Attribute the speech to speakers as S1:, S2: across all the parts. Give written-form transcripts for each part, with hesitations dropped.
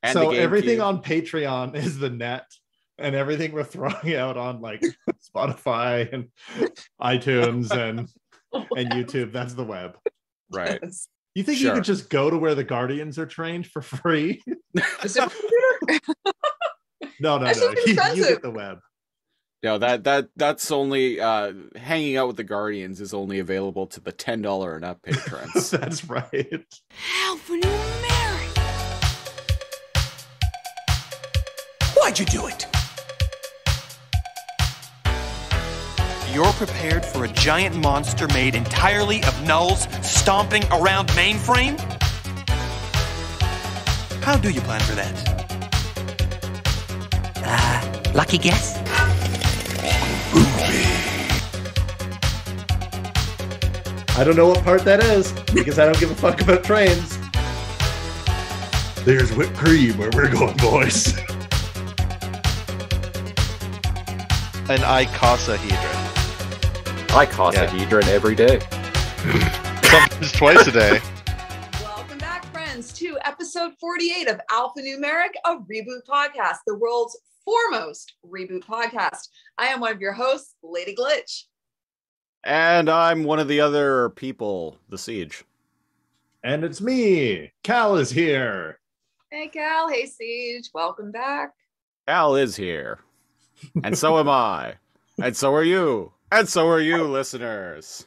S1: And
S2: so
S1: the
S2: everything
S1: GameCube.
S2: on Patreon is the net, and everything we're throwing out on like Spotify and iTunes and YouTube, that's the web.
S1: Right.
S3: Yes.
S2: You think you
S1: Sure.
S2: could just go to where the Guardians are trained for free?
S3: The supercomputer?
S2: No.
S3: That's just
S2: You
S3: expensive.
S2: get the web.
S1: No, that's only hanging out with the Guardians is only available to the $10 and up patrons.
S2: That's right.
S4: ALPHANUMERIC.
S5: Why'd you do it? You're prepared for a giant monster made entirely of nulls stomping around mainframe? How do you plan for that?
S4: Lucky guess?
S2: I don't know what part that is because I don't give a fuck about trains. There's whipped cream where we're going, boys.
S6: An icosahedron.
S7: Icosahedron every day.
S6: Sometimes twice a day.
S3: Welcome back, friends, to episode 48 of Alphanumeric, a reboot podcast, the world's foremost reboot podcast. I am one of your hosts, LadyGlitch.
S1: And I'm one of the other people, the Siege.
S2: And it's me. Cal is here.
S3: Hey, Cal. Hey, Siege. Welcome back.
S1: Al is here. And so am I. And so are you. And so are you, listeners.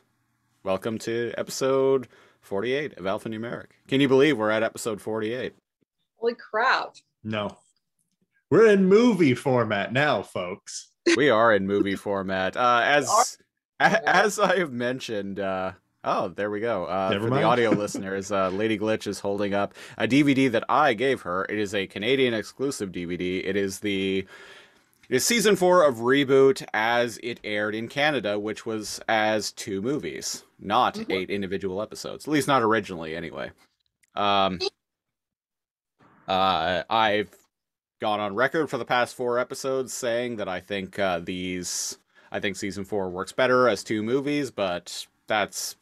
S1: Welcome to episode 48 of Alphanumeric. Can you believe we're at episode 48?
S3: Holy crap.
S2: No. We're in movie format now, folks.
S1: We are in movie format. As I have mentioned, oh, there we go.
S2: Never
S1: For
S2: mind.
S1: the audio listeners, Lady Glitch is holding up a DVD that I gave her. It is a Canadian exclusive DVD. It is season 4 of ReBoot as it aired in Canada, which was as 2 movies, not 8 individual episodes. At least not originally, anyway. I've gone on record for the past 4 episodes saying that I think season 4 works better as 2 movies, but that's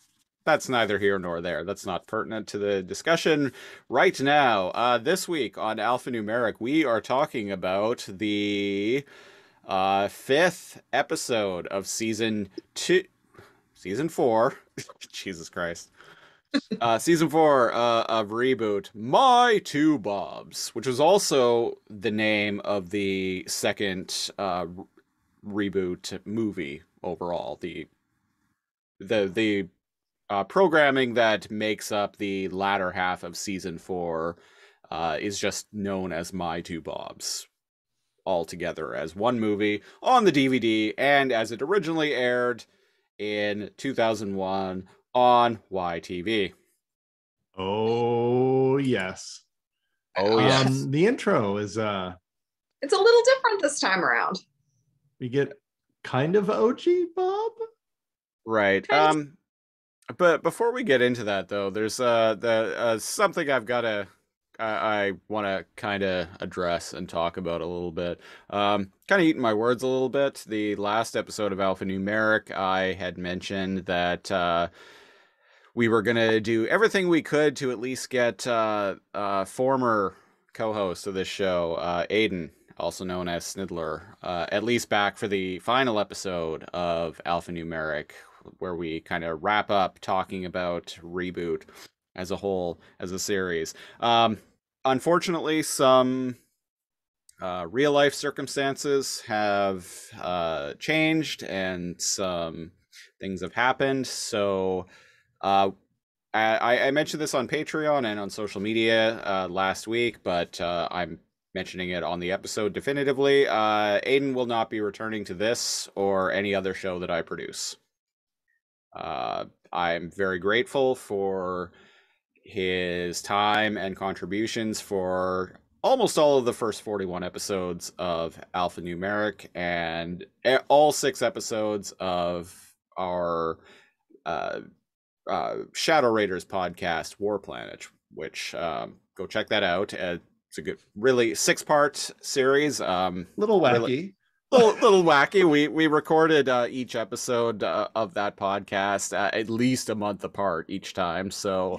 S1: neither here nor there. That's not pertinent to the discussion right now. This week on Alphanumeric, we are talking about the 5th episode of season 4. Jesus Christ. Season 4 of ReBoot, My Two Bobs, which was also the name of the second ReBoot movie overall. The programming that makes up the latter half of season 4 is just known as My Two Bobs, all together as one movie on the DVD, and as it originally aired in 2001 on YTV.
S2: Oh, yes.
S1: Oh, yes.
S2: The intro is,
S3: It's a little different this time around.
S2: we get kind of OG Bob?
S1: Right.
S3: Kind
S1: But before we get into that, though, there's something I want to kind of address and talk about a little bit. Kind of eating my words a little bit. The last episode of Alphanumeric, I had mentioned that we were going to do everything we could to at least get former co-host of this show, Aiden, also known as Snidler, at least back for the final episode of Alphanumeric, where we kind of wrap up talking about ReBoot as a whole, as a series. Unfortunately, some real life circumstances have changed and some things have happened. So I mentioned this on Patreon and on social media last week, but I'm mentioning it on the episode definitively. Aiden will not be returning to this or any other show that I produce. I'm very grateful for his time and contributions for almost all of the first 41 episodes of Alphanumeric and all 6 episodes of our Shadow Raiders podcast, War Planet, which go check that out. It's a good, really 6-part series.
S2: Little wacky.
S1: Little wacky. We recorded each episode of that podcast at least a month apart each time. So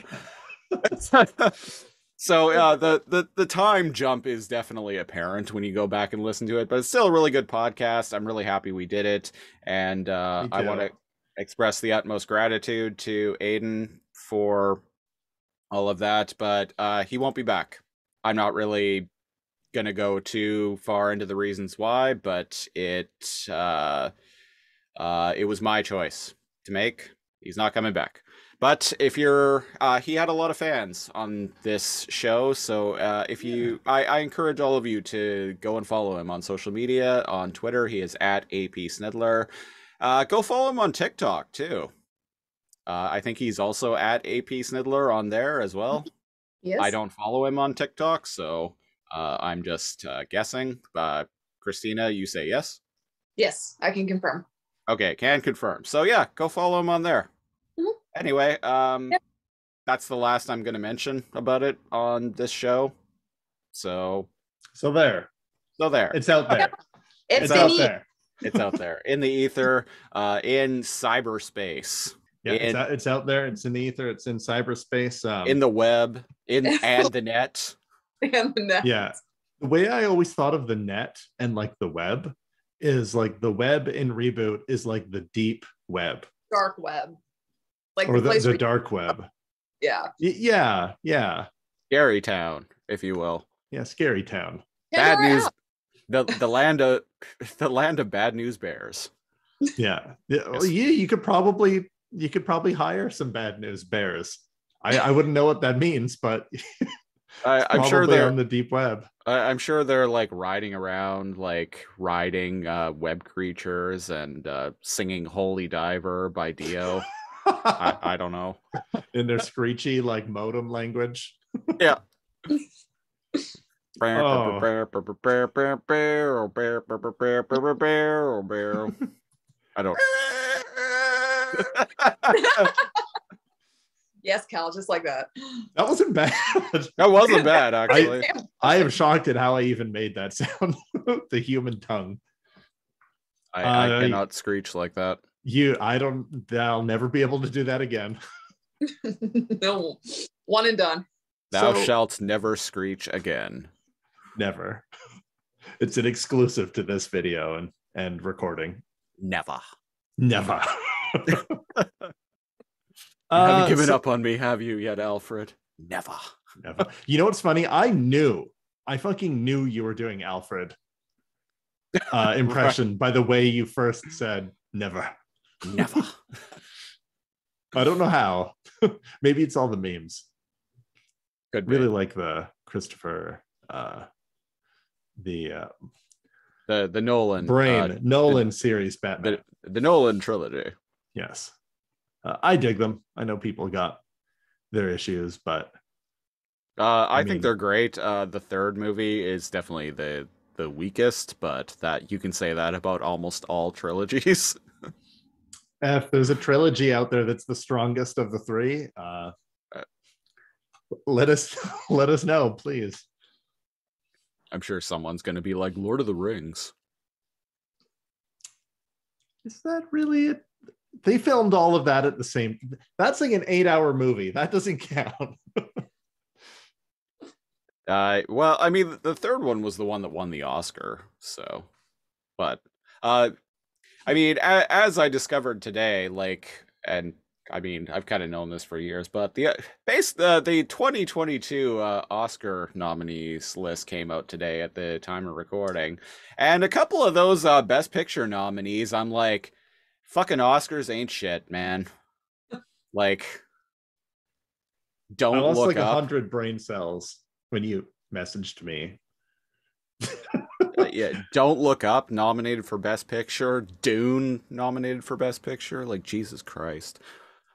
S1: So the time jump is definitely apparent when you go back and listen to it, but it's still a really good podcast. I'm really happy we did it, and
S2: Me
S1: I want
S2: too.
S1: to express the utmost gratitude to Aiden for all of that. But he won't be back. I'm not really gonna go too far into the reasons why, but it was my choice to make. He's not coming back. But if you're, he had a lot of fans on this show, so if you, I encourage all of you to go and follow him on social media. On Twitter, he is at AP Snidler. Go follow him on TikTok too. I think he's also at AP Snidler on there as well.
S3: Yes.
S1: I don't follow him on TikTok, so I'm just guessing. Christina, you say yes?
S3: Yes, I can confirm.
S1: Okay, can confirm. So yeah, go follow him on there.
S3: Mhm.
S1: Anyway, that's the last I'm going to mention about it on this show. So
S2: there.
S1: there.
S2: It's out there.
S3: It's
S2: out
S3: in
S2: there.
S1: It's out there in the ether, in cyberspace.
S2: Yeah, it's out there. It's in the ether. It's in cyberspace.
S1: In the web, and the net.
S3: and the net.
S2: Yeah. The way I always thought of the net and like the web is like the web in Reboot is like the deep web.
S3: Dark web. Like
S2: or
S3: place
S2: the
S3: where
S2: dark web.
S3: Yeah.
S2: Yeah.
S1: Scary town, if you will.
S2: Yeah, scary town.
S1: Bad news. The land of bad news bears.
S2: Yeah.
S1: Yes.
S2: You could probably hire some bad news bears. I wouldn't know what that means, but
S1: I'm sure they're
S2: on the deep web.
S1: I'm sure they're like riding around, like riding web creatures and singing "Holy Diver" by Dio. I don't know.
S2: In their screechy like modem language.
S1: Yeah. I don't.
S3: Yes, Cal, just like that.
S2: That wasn't bad.
S1: That wasn't bad, actually.
S2: I am shocked at how I even made that sound. The human tongue.
S1: I cannot screech like that.
S2: I'll never be able to do that again.
S3: No, one and done.
S1: Thou shalt never screech again.
S2: Never. It's an exclusive to this video and recording.
S1: Never.
S2: Never.
S1: You haven't given up on me, have you yet, Alfred? Never.
S2: Never. You know what's funny? I fucking knew you were doing Alfred impression by the way you first said never.
S1: Never.
S2: I don't know how. Maybe it's all the memes.
S1: Could be.
S2: Really like the Christopher the
S1: Nolan
S2: Nolan series Batman.
S1: The Nolan trilogy.
S2: Yes. I dig them. I know people got their issues, but
S1: I think they're great. The third movie is definitely the weakest, but that you can say that about almost all trilogies.
S2: If there's a trilogy out there that's the strongest of the three, let us know, please.
S1: I'm sure someone's going to be like Lord of the Rings.
S2: Is that really it? They filmed all of that at the same. That's like an 8-hour movie. That doesn't count.
S1: Well, I mean, the third one was the one that won the Oscar. So, but I mean, as I discovered today, like, and I mean, I've kind of known this for years, but the 2022 Oscar nominees list came out today at the time of recording, and a couple of those Best Picture nominees, I'm like, fucking Oscars ain't shit, man. Like, don't
S2: I lost
S1: look
S2: like
S1: up.
S2: 100 brain cells when you messaged me.
S1: Yeah, Don't Look Up nominated for Best Picture. Dune nominated for Best Picture. Like, Jesus Christ.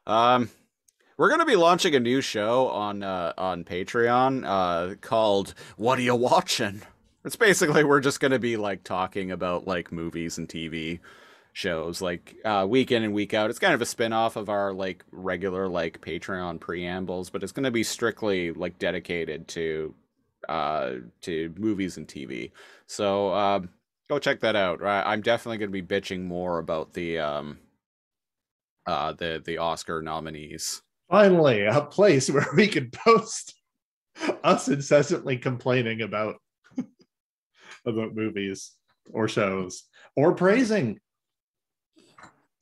S1: We're gonna be launching a new show on Patreon called "What Are You Watching?" It's basically we're just gonna be like talking about like movies and TV shows like week in and week out. It's kind of a spin-off of our like regular like Patreon preambles, but it's gonna be strictly like dedicated to movies and TV. So go check that out. I'm definitely gonna be bitching more about the Oscar nominees.
S2: Finally, a place where we can post us incessantly complaining about movies or shows or praising.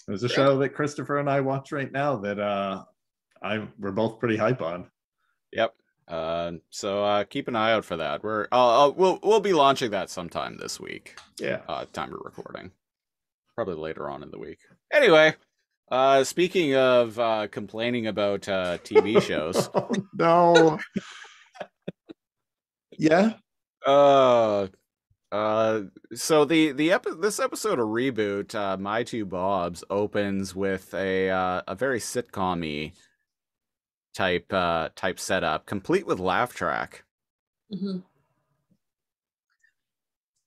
S2: There's a show that Christopher and I watch right now that we're both pretty hype on.
S1: Yep. So keep an eye out for that. We'll be launching that sometime this week.
S2: Yeah.
S1: Time of recording, probably later on in the week. Anyway, speaking of complaining about TV shows.
S2: Oh, no. Yeah.
S1: So this episode of Reboot, My Two Bobs, opens with a very sitcom-y type setup, complete with laugh track.
S3: Mm-hmm.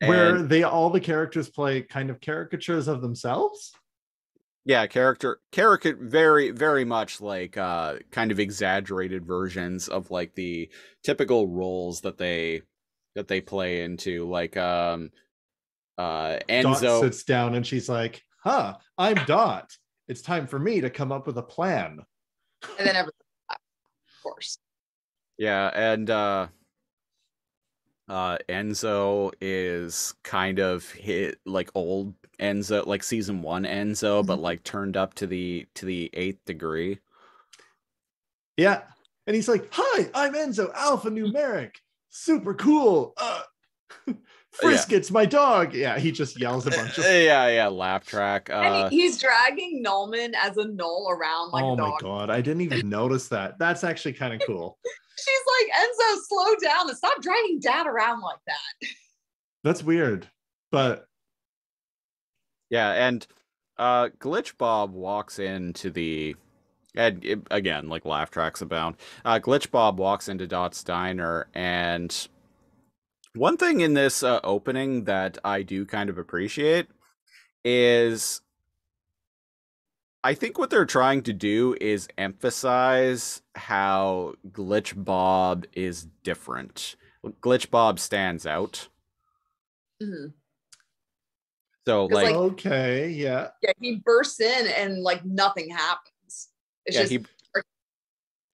S2: Where all the characters play kind of caricatures of themselves.
S1: Yeah, character very, very much like kind of exaggerated versions of like the typical roles that they play into. Like Enzo
S2: Dot sits down and she's like, "Huh, I'm Dot. It's time for me to come up with a plan."
S3: And then everyone, of course.
S1: Yeah, and Enzo is kind of hit like old Enzo, like season 1 Enzo, but like turned up to the 8th degree.
S2: Yeah, and he's like, "Hi, I'm Enzo, alphanumeric, super cool. Frisk, it's my dog." Yeah, he just yells a bunch of
S1: yeah, laugh track.
S3: And he's dragging Nullman as a null around like a dog.
S2: Oh my god, I didn't even notice that. That's actually kind of cool.
S3: She's like, "Enzo, slow down and stop dragging Dad around like that."
S2: That's weird, but
S1: yeah, and Glitch Bob walks into the, and again, like laugh tracks abound. Glitch Bob walks into Dot's diner, and one thing in this opening that I do kind of appreciate is I think what they're trying to do is emphasize how Glitch Bob is different. Glitch Bob stands out.
S3: Mm-hmm.
S1: So like
S2: okay, yeah.
S3: Yeah, he bursts in and like nothing happens. It's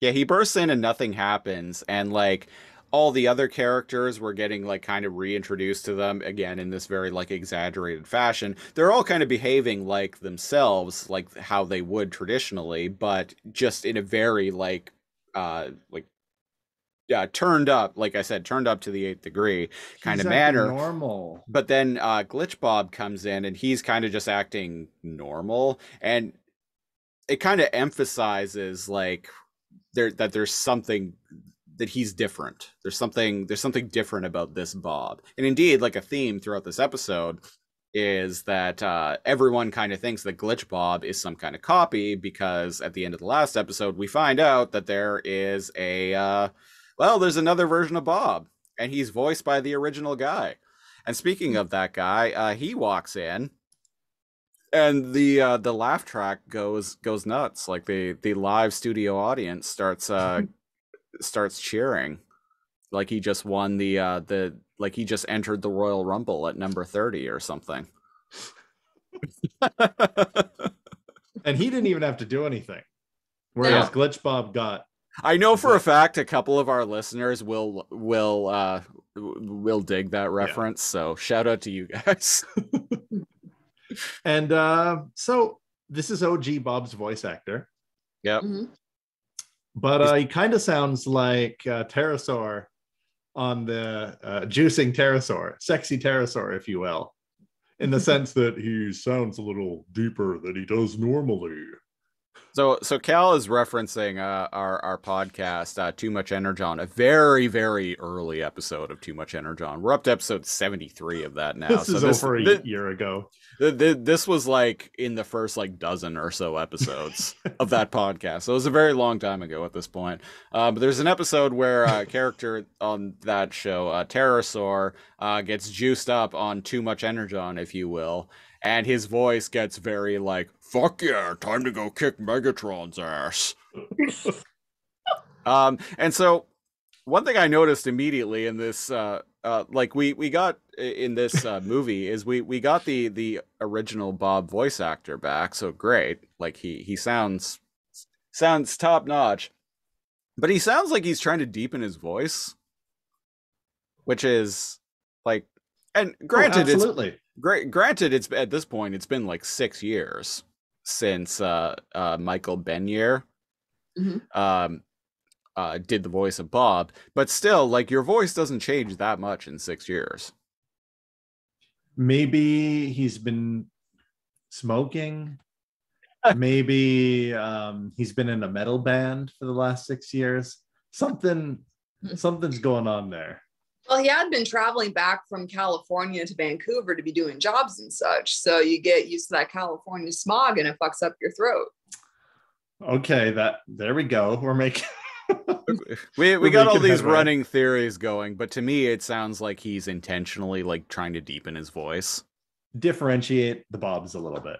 S1: he bursts in and nothing happens, and like all the other characters were getting like kind of reintroduced to them again in this very like exaggerated fashion. They're all kind of behaving like themselves, like how they would traditionally, but just in a very turned up, like I said, turned up to the 8th degree kind of manner.
S2: Normal.
S1: But then Glitch Bob comes in and he's kind of just acting normal, and it kind of emphasizes like there's something that he's different. There's something different about this Bob. And indeed, like a theme throughout this episode is that everyone kind of thinks that Glitch Bob is some kind of copy, because at the end of the last episode, we find out that there is there's another version of Bob, and he's voiced by the original guy. And speaking of that guy, he walks in, and the laugh track goes nuts. Like the live studio audience starts cheering, like he just won like he just entered the Royal Rumble at number 30 or something.
S2: And he didn't even have to do anything, whereas Glitch Bob got.
S1: I know for a fact a couple of our listeners will dig that reference, so shout out to you guys.
S2: And so this is OG Bob's voice actor.
S1: Yep.
S3: Mm-hmm.
S2: But he kind of sounds like Pterosaur on the juicing Pterosaur, sexy Pterosaur, if you will, in the sense that he sounds a little deeper than he does normally.
S1: So Cal is referencing our podcast, Too Much Energon, a very, very early episode of Too Much Energon. We're up to episode 73 of that now.
S2: This is over a year ago.
S1: This was like in the first like dozen or so episodes of that podcast. So it was a very long time ago at this point. But there's an episode where a character on that show, Pterosaur, gets juiced up on Too Much Energon, if you will. And his voice gets very like, "Fuck yeah, time to go kick Megatron's ass." And so one thing I noticed immediately in this, like we got in this movie is we got the original Bob voice actor back. So great. Like he sounds top notch. But he sounds like he's trying to deepen his voice, which is like, and granted,
S2: absolutely.
S1: Granted, it's at this point it's been like 6 years since Michael Benyer did the voice of Bob, but still, like, your voice doesn't change that much in 6 years.
S2: Maybe he's been smoking. Maybe he's been in a metal band for the last 6 years. Something's going on there.
S3: Well, he had been traveling back from California to Vancouver to be doing jobs and such. So you get used to that California smog and it fucks up your throat.
S2: Okay, there we go. We're making
S1: we got all these running theories going, but to me it sounds like he's intentionally like trying to deepen his voice.
S2: Differentiate the Bobs a little bit.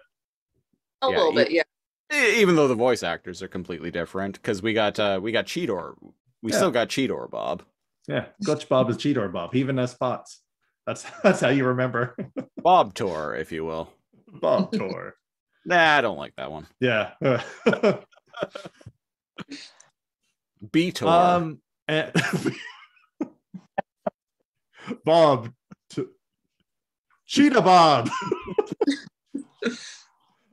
S3: A little bit, yeah.
S1: Even though the voice actors are completely different, because we got Cheetor. We still got Cheetor Bob.
S2: Yeah, Glitch Bob is Cheetor Bob. He even has spots. That's how you remember.
S1: Bob Tor, if you will.
S2: Bob Tor.
S1: Nah, I don't like that one.
S2: Yeah.
S1: B-Tor.
S2: Bob. Cheetah Bob.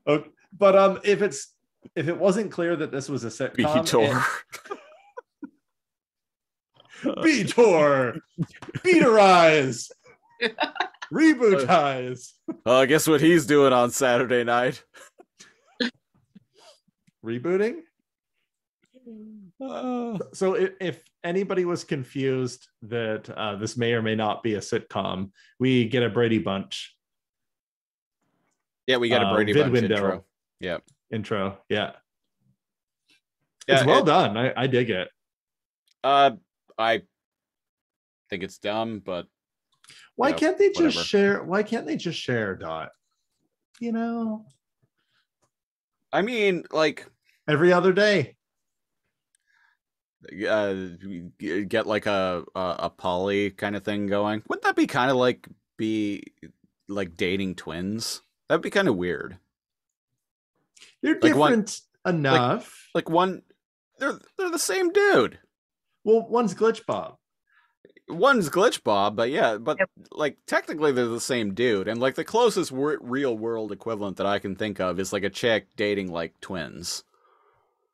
S2: Okay, but if it wasn't clear that this was a sitcom,
S1: B-Tor.
S2: B-Tor. Beaterize. Rebootize.
S1: Guess what he's doing on Saturday night?
S2: Rebooting? So if anybody was confused that this may or may not be a sitcom, we get a Brady Bunch.
S1: Yeah, we got a Brady Bunch intro. Yeah.
S2: Intro. Yeah. It's well done. I dig it.
S1: I think it's dumb, but
S2: why can't they just share? Why can't they just share Dot? You know?
S1: I mean, like
S2: every other day.
S1: Get like a poly kind of thing going. Wouldn't that be kind of like dating twins? That'd be kind of weird.
S2: They're different enough.
S1: Like one, they're the same dude.
S2: Well, one's Glitch Bob.
S1: One's Glitch Bob, but yeah, like technically they're the same dude. And like the closest real world equivalent that I can think of is like a chick dating like twins.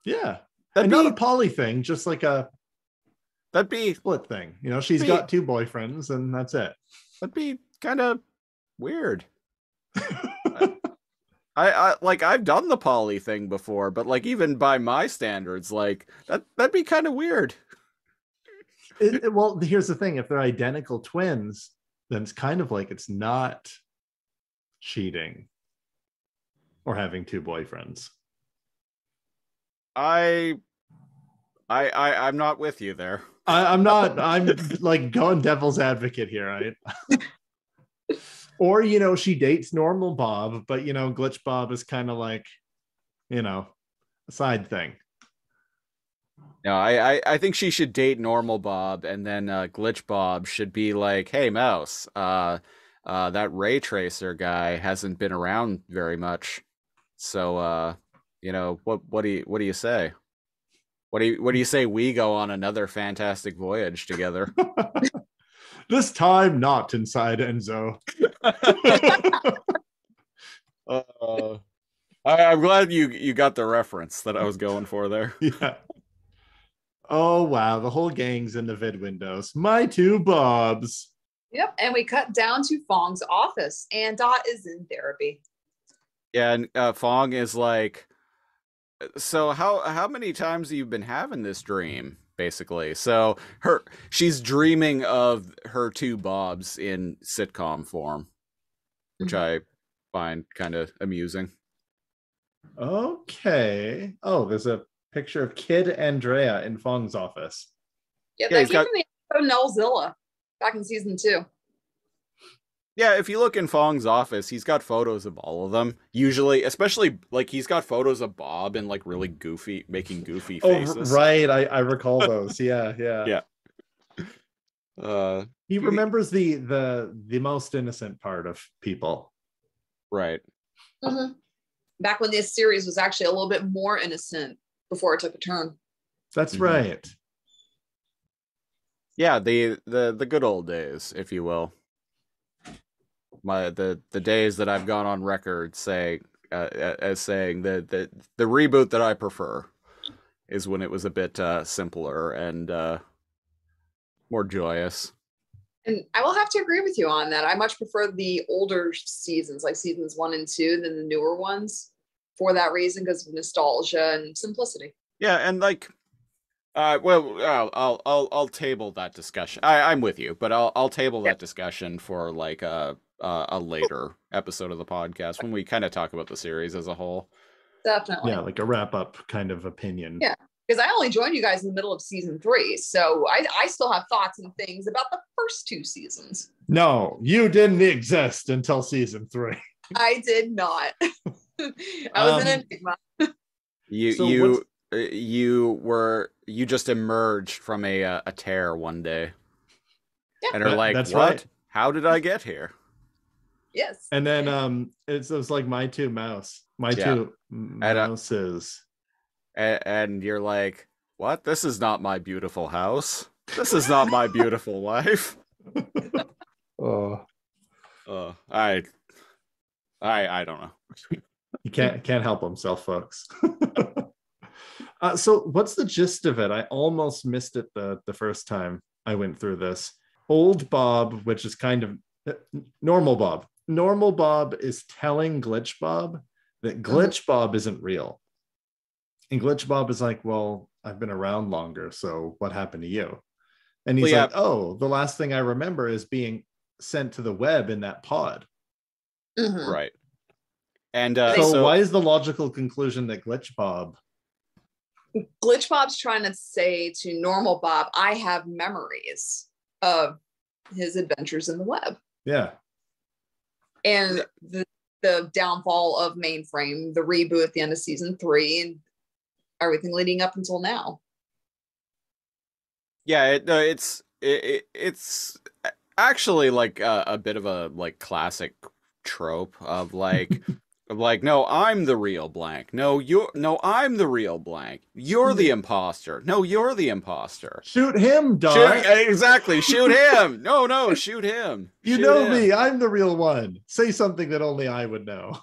S2: Yeah. And not a poly thing, just like
S1: that'd be
S2: split thing. You know, she's got two boyfriends and that's it.
S1: That'd be kind of weird. I've done the poly thing before, but like even by my standards, like that'd be kind of weird.
S2: Well, here's the thing: if they're identical twins, then it's kind of like it's not cheating or having two boyfriends.
S1: I'm not with you there.
S2: I'm not. I'm like going devil's advocate here, right? Or, you know, she dates normal Bob, but, you know, Glitch Bob is kind of like, you know, a side thing.
S1: No, I think she should date normal Bob, and then Glitch Bob should be like, hey, Mouse, that ray tracer guy hasn't been around very much. So, you know, what do you say? What do you say we go on another fantastic voyage together?
S2: This time not inside Enzo.
S1: I'm glad you got the reference that I was going for there.
S2: Yeah. Oh wow, the whole gang's in the vid windows. My two Bobs.
S3: Yep, and we cut down to Fong's office, and Dot is in therapy.
S1: Yeah, and Fong is like, so how many times have you been having this dream? Basically, so she's dreaming of her two Bobs in sitcom form, which I find kind of amusing.
S2: Okay. Oh, there's a picture of Kid Andrea in Fong's office.
S3: Yeah, that came from the episode Nullzilla back in season 2.
S1: Yeah, if you look in Fong's office, he's got photos of all of them. Usually, especially, like, he's got photos of Bob and, like, really goofy, making goofy faces.
S2: Oh, right. I recall those. Yeah.
S1: Yeah.
S2: He remembers the most innocent part of people.
S1: Right.
S3: Mm-hmm. Back when this series was actually a little bit more innocent before it took a turn.
S2: That's
S1: Mhm.
S2: right.
S1: Yeah, the good old days, if you will. The days that I've gone on record saying as saying that the reboot that I prefer is when it was a bit simpler and more joyous.
S3: And I will have to agree with you on that. I much prefer the older seasons, like seasons 1 and 2, than the newer ones for that reason, because of nostalgia and simplicity.
S1: Yeah, and like, I'll table that discussion. I'm with you, but I'll table
S3: Yeah.
S1: that discussion for like a later episode of the podcast when we kind of talk about the series as a whole.
S3: Definitely.
S2: Yeah, like a wrap-up kind of opinion.
S3: Yeah. Because I only joined you guys in the middle of season 3. So I still have thoughts and things about the first 2 seasons.
S2: No, you didn't exist until season 3.
S3: I did not. I was an enigma.
S1: You just emerged from a tear one day.
S3: Yeah.
S1: And are like,
S2: that's
S1: what?
S2: right.
S1: How did I get here?
S3: Yes.
S2: And then it was like my two mouses.
S1: And you're like, what? This is not my beautiful house. This is not my beautiful life.
S2: Oh,
S1: I don't know.
S2: he can't help himself, folks. So what's the gist of it? I almost missed it the first time I went through this. Old Bob, which is kind of normal Bob. Normal Bob is telling Glitch Bob that Glitch Bob isn't real. And Glitch Bob is like, well, I've been around longer, so what happened to you? And he's like, oh, the last thing I remember is being sent to the web in that pod.
S3: Mm-hmm.
S1: Right. And
S2: so why is the logical conclusion that Glitch Bob's
S3: trying to say to normal Bob, I have memories of his adventures in the web.
S2: Yeah.
S3: And the downfall of Mainframe, the reboot at the end of season 3, and everything leading up until now.
S1: Yeah, it's actually like a bit of a like classic trope of like no, I'm the real blank. No, I'm the real blank. You're the imposter. No, you're the imposter.
S2: Shoot him, Dot.
S1: Exactly. Shoot him. No, shoot him.
S2: You know me. I'm the real one. Say something that only I would know.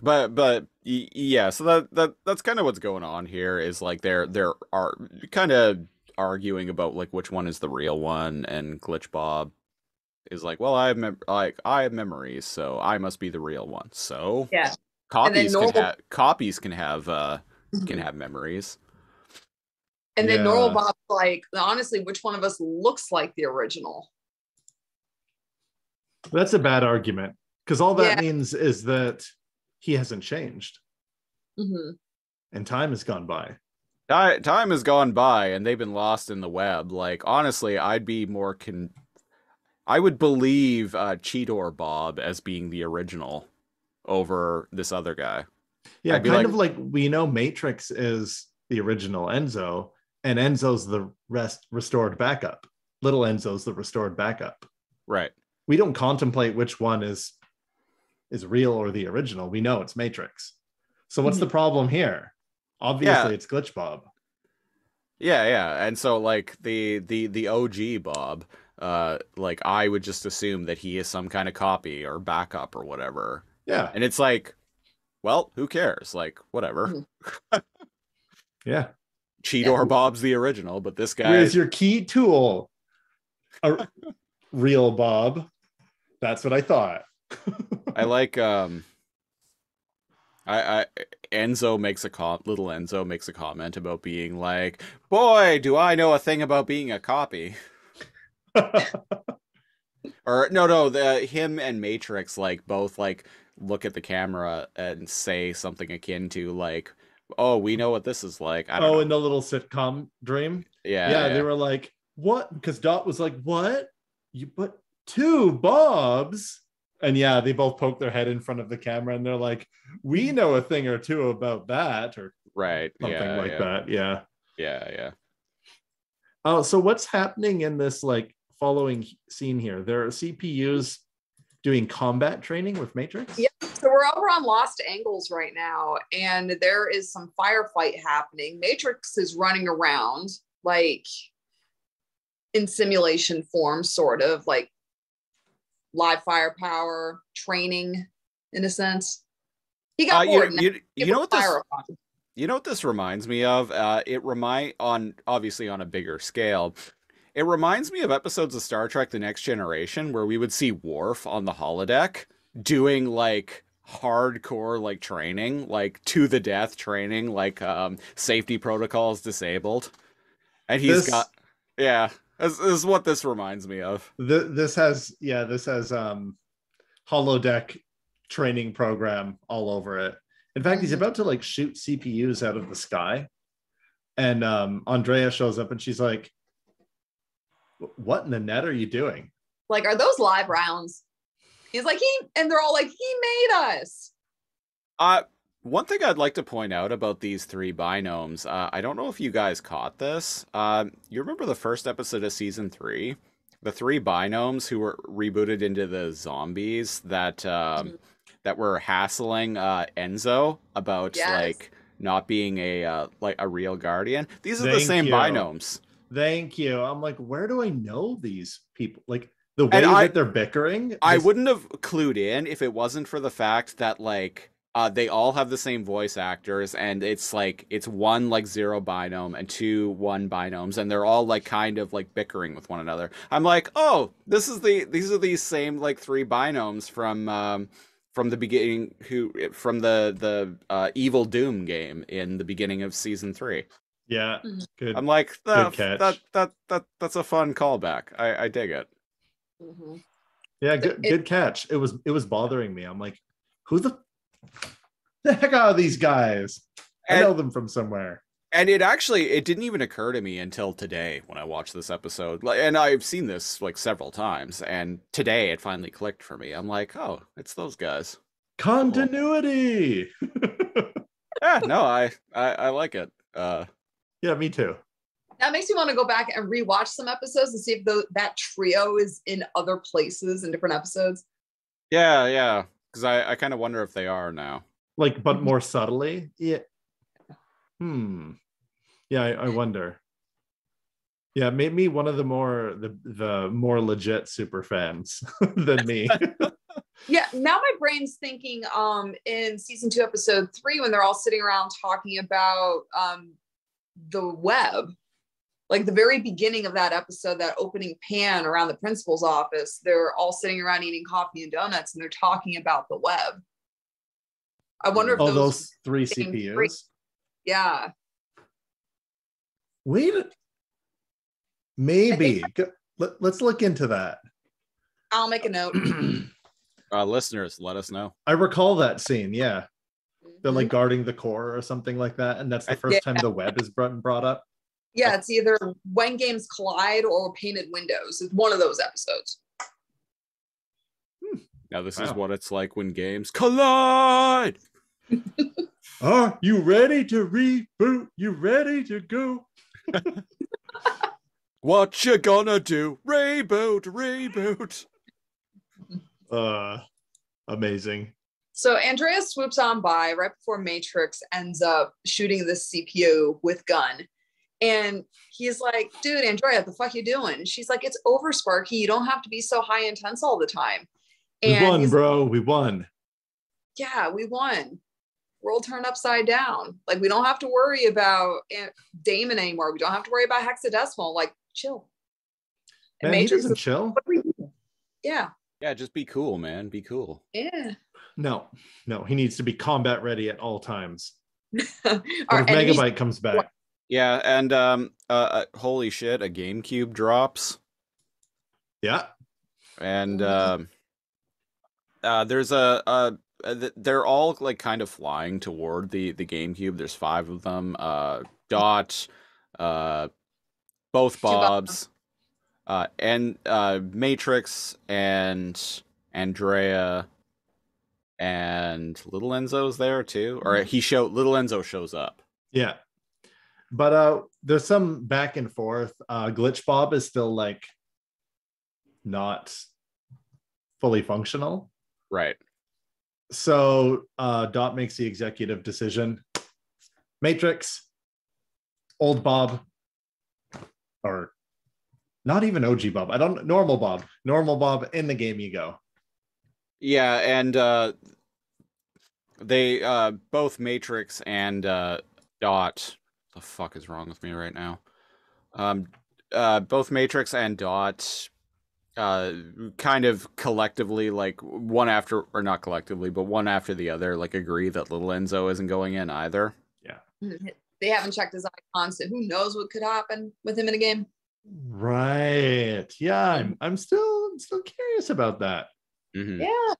S1: But yeah, so that's kind of what's going on here is like they're kind of arguing about like which one is the real one, and Glitch Bob is like, well, I have memories, so I must be the real one. So
S3: yeah,
S1: copies can have memories.
S3: And then normal Bob's like, honestly, which one of us looks like the original?
S2: That's a bad argument, because all that means is that he hasn't changed.
S3: Mm-hmm.
S2: And time has gone by.
S1: Time has gone by, and they've been lost in the web. Like, honestly, I'd be more I would believe Cheetor Bob as being the original over this other guy.
S2: Yeah, kind of like we know Matrix is the original Enzo, and Enzo's the restored backup. Little Enzo's the restored backup.
S1: Right.
S2: We don't contemplate which one is real or the original. We know it's Matrix. So what's the problem here? Obviously, it's Glitch Bob.
S1: Yeah. And so like the OG Bob, like I would just assume that he is some kind of copy or backup or whatever.
S2: Yeah.
S1: And it's like, well, who cares? Like, whatever.
S2: Yeah.
S1: Cheetor Bob's the original, but this guy
S2: is your key tool. A real Bob. That's what I thought.
S1: I like Enzo makes little Enzo makes a comment about being like, boy, do I know a thing about being a copy. Or no, him and Matrix like both like look at the camera and say something akin to like, oh, we know what this is like. I don't know.
S2: In the little sitcom dream.
S1: Yeah.
S2: They were like, what? Because Dot was like, what? You put 2 Bobs? And yeah, they both poke their head in front of the camera and they're like, we know a thing or two about that, or something like that. Yeah. Oh, so what's happening in this like following scene here? There are CPUs doing combat training with Matrix?
S3: Yep. So we're over on Lost Angles right now, and there is some firefight happening. Matrix is running around like in simulation form, sort of like live firepower training in a sense. He got bored.
S1: You know what this you know what this reminds me of? Obviously on a bigger scale. It reminds me of episodes of Star Trek: The Next Generation where we would see Worf on the holodeck doing like hardcore like training, like to the death training, like safety protocols disabled. And this is what this reminds me of.
S2: This has holodeck training program all over it. In fact, he's about to like shoot CPUs out of the sky, and Andrea shows up and she's like, "What in the net are you doing?
S3: Like, are those live rounds?" He's like, and they're all like, "He made us."
S1: One thing I'd like to point out about these three binomes, I don't know if you guys caught this. You remember the first episode of season 3? The three binomes who were rebooted into the zombies that were hassling Enzo about like not being a real guardian. These are the same binomes.
S2: Thank you. I'm like, where do I know these people? Like the way that they're bickering.
S1: I wouldn't have clued in if it wasn't for the fact that like they all have the same voice actors, and it's one like 0 binome and 2 1 binomes, and they're all like kind of like bickering with one another. I'm like, oh, these are these same like 3 binomes from the beginning, from the Evil Doom game in the beginning of season 3.
S2: Yeah, good.
S1: I'm like,
S2: good catch.
S1: That's a fun callback. I dig it.
S3: Mm-hmm.
S2: Yeah, good catch. It was bothering me. I'm like, who the heck are these guys? I know them from somewhere.
S1: And it didn't even occur to me until today when I watched this episode. And I've seen this like several times, and today it finally clicked for me. I'm like, oh, it's those guys.
S2: Continuity.
S1: Yeah, no, I like it.
S2: Yeah, me too.
S3: That makes me want to go back and rewatch some episodes and see if that trio is in other places in different episodes.
S1: Yeah. Because I kind of wonder if they are now.
S2: Like, but more subtly? Yeah. Yeah, I wonder. Yeah, maybe one of the more legit super fans than me.
S3: Yeah, now my brain's thinking in season 2, episode 3, when they're all sitting around talking about the web. Like the very beginning of that episode, that opening pan around the principal's office, they're all sitting around eating coffee and donuts, and they're talking about the web. I wonder if
S2: those 3 CPUs.
S3: Yeah.
S2: Wait, maybe. Let's look into that.
S3: I'll make a note.
S1: Listeners, let us know.
S2: I recall that scene. Yeah, they're like guarding the core or something like that, and that's the first time the web is brought up.
S3: Yeah, it's either When Games Collide or Painted Windows. It's one of those episodes.
S1: Now this is what it's like when games collide.
S2: Are you ready to reboot? You ready to go?
S1: What you gonna do? Reboot.
S2: Amazing.
S3: So Andrea swoops on by right before Matrix ends up shooting this CPU with gun. And he's like, dude, Andrea, the fuck you doing? She's like, it's over, Sparky. You don't have to be so high intense all the time. And
S2: we won, bro. We won.
S3: Yeah, we won. World turned upside down. Like, we don't have to worry about Damon anymore. We don't have to worry about hexadecimal. Like, chill.
S2: Man, he doesn't chill.
S3: Yeah.
S1: Yeah, just be cool, man. Be cool.
S3: Yeah.
S2: No, he needs to be combat ready at all times.
S3: If
S2: Megabyte comes back.
S1: Yeah, and holy shit, a GameCube drops.
S2: Yeah.
S1: And there's they're all like kind of flying toward the GameCube. There's 5 of them. Dot, both Bobs, and Matrix, and Andrea, and Little Enzo's there too. Or Little Enzo shows up.
S2: Yeah. But there's some back and forth. Glitch Bob is still like not fully functional.
S1: Right.
S2: So Dot makes the executive decision. Matrix, old Bob, or not even OG Bob. Normal Bob. Normal Bob, in the game you go.
S1: Yeah, and they both Matrix and Dot. The fuck is wrong with me right now? Both Matrix and Dot kind of collectively, like one after, or not collectively, but one after the other, like agree that little Enzo isn't going in either.
S2: Yeah.
S3: They haven't checked his icons, so who knows what could happen with him in a game.
S2: Right. Yeah, I'm still curious about that.
S1: Mm-hmm.
S3: Yeah.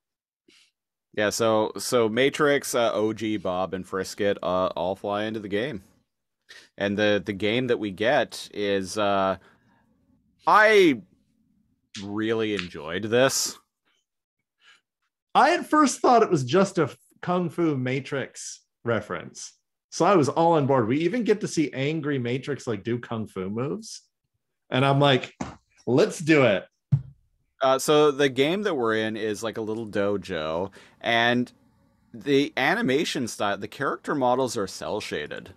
S1: Yeah, so Matrix, OG, Bob, and Frisket all fly into the game. And the game that we get is I really enjoyed this.
S2: I at first thought it was just a Kung Fu Matrix reference. So I was all on board. We even get to see angry Matrix like do Kung Fu moves. And I'm like, let's do it.
S1: So the game that we're in is like a little dojo, and the animation style, the character models are cel shaded,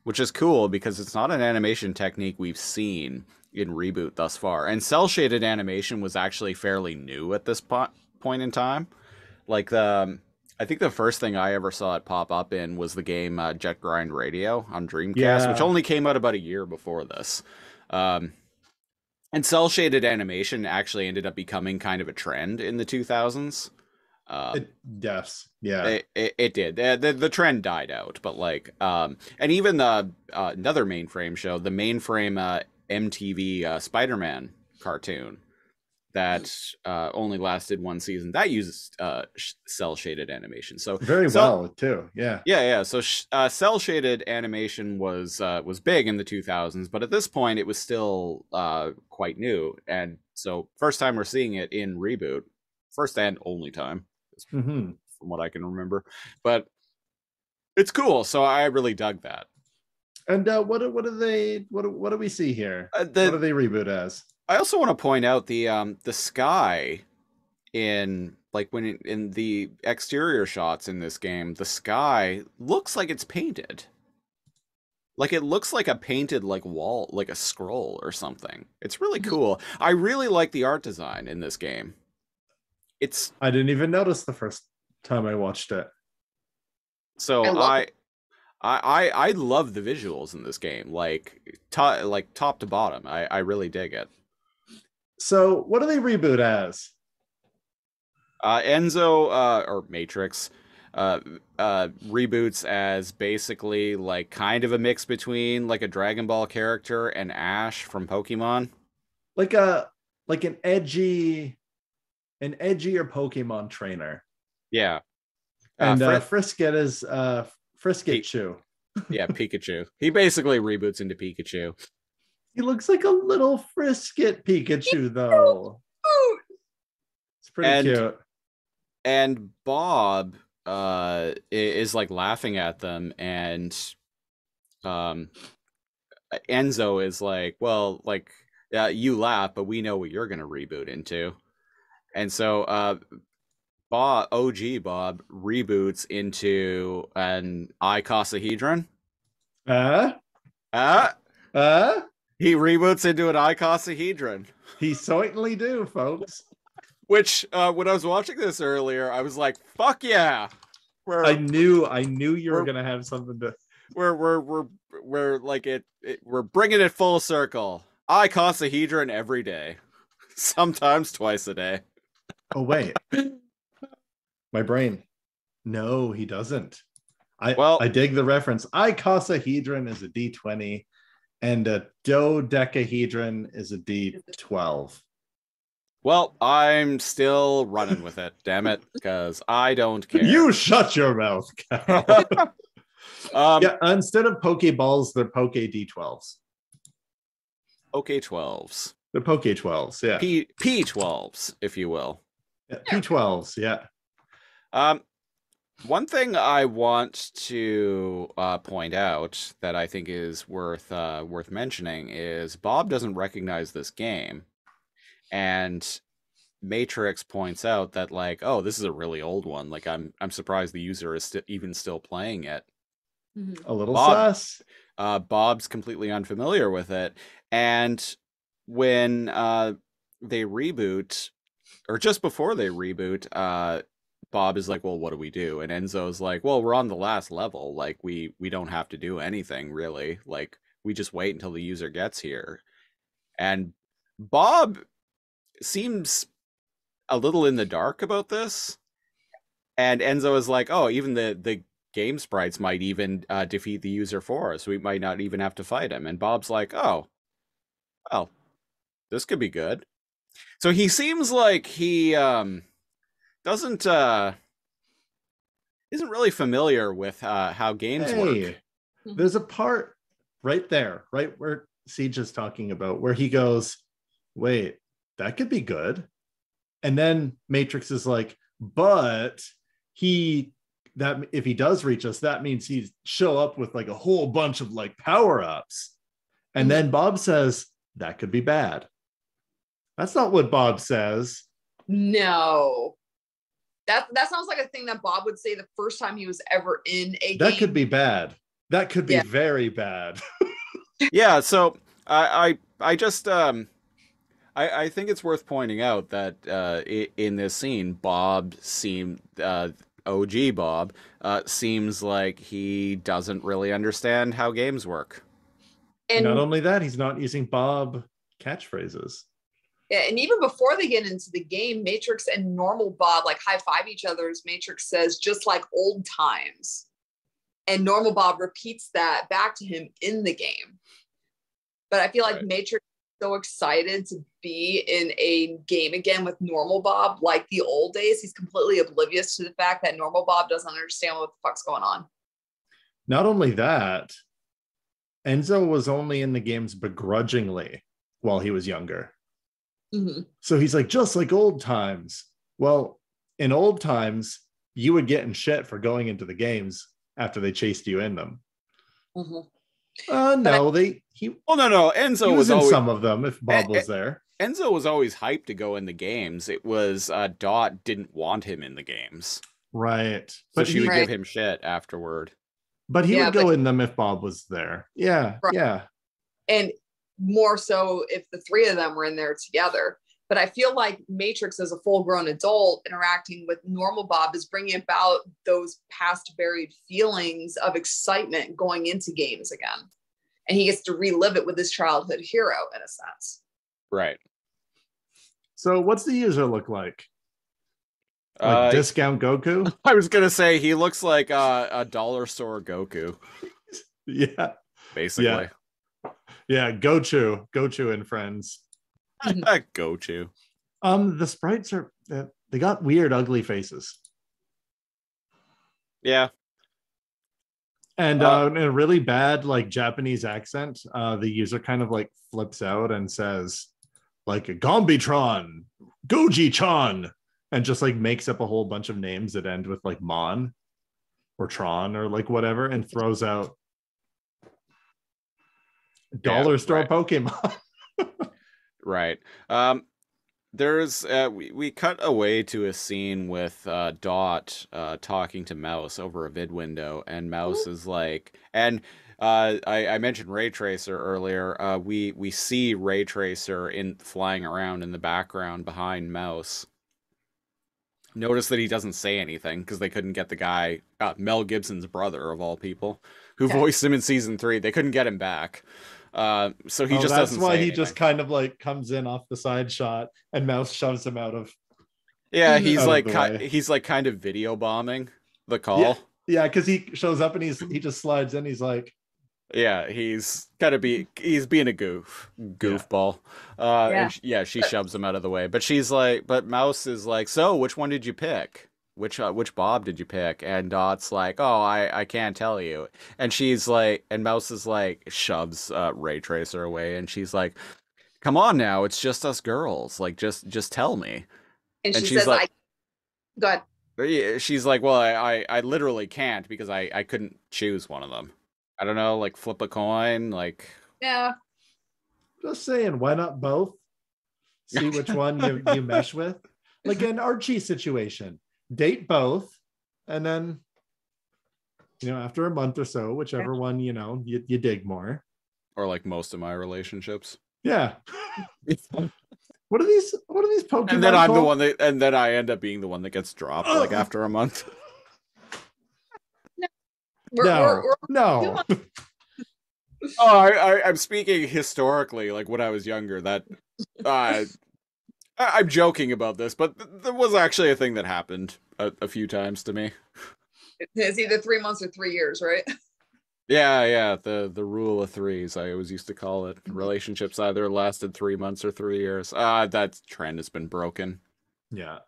S1: which is cool because it's not an animation technique we've seen in ReBoot thus far. And cel shaded animation was actually fairly new at this point in time. Like I think the first thing I ever saw it pop up in was the game Jet Grind Radio on Dreamcast, which only came out about a year before this. And cel shaded animation actually ended up becoming kind of a trend in the 2000s.
S2: Yes, yeah,
S1: it did. The trend died out, but like, and even the another mainframe show, the mainframe MTV Spider-Man cartoon that only lasted one season, that uses cel shaded animation. So
S2: well too. Yeah.
S1: So cel shaded animation was big in the 2000s, but at this point it was still quite new, and so first time we're seeing it in ReBoot, first and only time.
S2: Mm-hmm.
S1: From what I can remember, but it's cool. So I really dug that.
S2: And what do we see here? What do they reboot as?
S1: I also want to point out the sky in like in the exterior shots in this game. The sky looks like it's painted. Like it looks like a painted like wall, like a scroll or something. It's really cool. I really like the art design in this game.
S2: I didn't even notice the first time I watched it.
S1: So I love the visuals in this game, like top to bottom. I really dig it.
S2: So what do they reboot as?
S1: Enzo or Matrix reboots as basically like kind of a mix between like a Dragon Ball character and Ash from Pokemon.
S2: Like an edgier Pokemon trainer.
S1: Yeah.
S2: And Frisket is Frisket Chew.
S1: Yeah, Pikachu. He basically reboots into Pikachu.
S2: He looks like a little Frisket Pikachu, though. It's pretty cute.
S1: And Bob is like laughing at them, and Enzo is like, well, like, you laugh, but we know what you're gonna reboot into. And so OG Bob reboots into an icosahedron. He reboots into an icosahedron.
S2: He certainly do, folks.
S1: Which, when I was watching this earlier, I was like, "Fuck yeah!"
S2: I knew you were gonna have something to.
S1: We're like we're bringing it full circle. Icosahedron every day, sometimes twice a day.
S2: Oh wait, my brain. No, he doesn't. I dig the reference. Icosahedron is a D20, and a dodecahedron is a D12.
S1: Well, I'm still running with it, damn it, because I don't care.
S2: You shut your mouth, Cal. Yeah, instead of Pokeballs, they're Poke D12s.
S1: Poke-12s.
S2: They're Poke-12s, yeah.
S1: P12s, if you will.
S2: Yeah, P12s, yeah.
S1: One thing I want to point out that I think is worth mentioning is Bob doesn't recognize this game, and Matrix points out that like, oh, this is a really old one. Like I'm surprised the user is even still playing it.
S2: A little
S1: Bob,
S2: sus.
S1: Bob's completely unfamiliar with it, and when they reboot, or just before they reboot, Bob is like, well, what do we do? And Enzo's like, well, we're on the last level. Like we don't have to do anything really. Like we just wait until the user gets here. And Bob seems a little in the dark about this. And Enzo is like, oh, even the game sprites might even defeat the user for us. We might not even have to fight him. And Bob's like, oh, well, this could be good. So he seems like he doesn't isn't really familiar with how games work.
S2: There's a part right there, right where Siege is talking about, where he goes, wait, that could be good. And then Matrix is like, but that if he does reach us, that means he'd show up with like a whole bunch of like power-ups. And then Bob says, that could be bad. That's not what Bob says.
S3: No. That sounds like a thing that Bob would say the first time he was ever in a game.
S2: That could be bad. That could be very bad.
S1: Yeah, so I just I think it's worth pointing out that in this scene, Bob seemed OG Bob seems like he doesn't really understand how games work.
S2: And not only that, he's not using Bob catchphrases.
S3: Yeah, and even before they get into the game, Matrix and normal Bob like high five each other as Matrix says, just like old times. And normal Bob repeats that back to him in the game. But I feel like Matrix is so excited to be in a game again with normal Bob, like the old days. He's completely oblivious to the fact that normal Bob doesn't understand what the fuck's going on.
S2: Not only that, Enzo was only in the games begrudgingly while he was younger. So he's like, just like old times. Well, in old times, you would get in shit for going into the games after they chased you in them.
S1: No,
S2: Enzo was in some of them if Bob was there.
S1: Enzo was always hyped to go in the games. It was Dot didn't want him in the games.
S2: Right.
S1: So she would give him shit afterward.
S2: But he would go in them if Bob was there. Yeah. Right. Yeah.
S3: And more so if the three of them were in there together. But I feel like Matrix as a full-grown adult interacting with normal Bob is bringing about those past buried feelings of excitement going into games again. And he gets to relive it with his childhood hero in a sense.
S1: Right.
S2: So what's the user look like? Like discount Goku?
S1: I was going to say he looks like a dollar store Goku.
S2: Yeah.
S1: Basically.
S2: Yeah, Gochu and friends.
S1: Gochu.
S2: The sprites they got weird, ugly faces.
S1: Yeah.
S2: And in a really bad like Japanese accent, the user kind of like flips out and says like Gombitron, Goji-chan, and just like makes up a whole bunch of names that end with like Mon or Tron or like whatever, and throws out dollar store Pokemon.
S1: Right. There's we cut away to a scene with Dot talking to Mouse over a vid window, and Mouse is like, and I mentioned Ray Tracer earlier. We see Ray Tracer flying around in the background behind Mouse. Notice that he doesn't say anything because they couldn't get the guy, Mel Gibson's brother of all people, who voiced him in season 3. They couldn't get him back. So he just doesn't say
S2: That's why he
S1: anything.
S2: just kind of like comes in off the side shot and Mouse shoves him out of.
S1: Yeah, he's like kind of video bombing the call.
S2: Yeah, because he shows up and he just slides in. He's like,
S1: yeah, he's being a goofball. And she shoves him out of the way. But she's like, but Mouse is like, so which one did you pick? Which Bob did you pick? And Dot's like, oh, I can't tell you. And she's like, and Mouse is like, shoves Ray Tracer away, and she's like, come on now, it's just us girls. Like, just tell me.
S3: And she says, like, go ahead.
S1: She's like, well, I literally can't because I couldn't choose one of them. I don't know, like flip a coin, like.
S3: Yeah.
S2: Just saying, why not both? see which one you mesh with. Like an Archie situation, date both, and then after a month or so, whichever one you dig more.
S1: Or like most of my relationships.
S2: Yeah. What are these Pokemon?
S1: And then I'm the
S2: called?
S1: one and then I end up being the one that gets dropped like after a month.
S2: No.
S1: Oh, I'm speaking historically, like when I was younger. That I'm joking about this, but there was actually a thing that happened a few times to me.
S3: It's either 3 months or 3 years, right?
S1: Yeah, the rule of threes, I always used to call it. Relationships either lasted 3 months or 3 years. That trend has been broken.
S2: Yeah.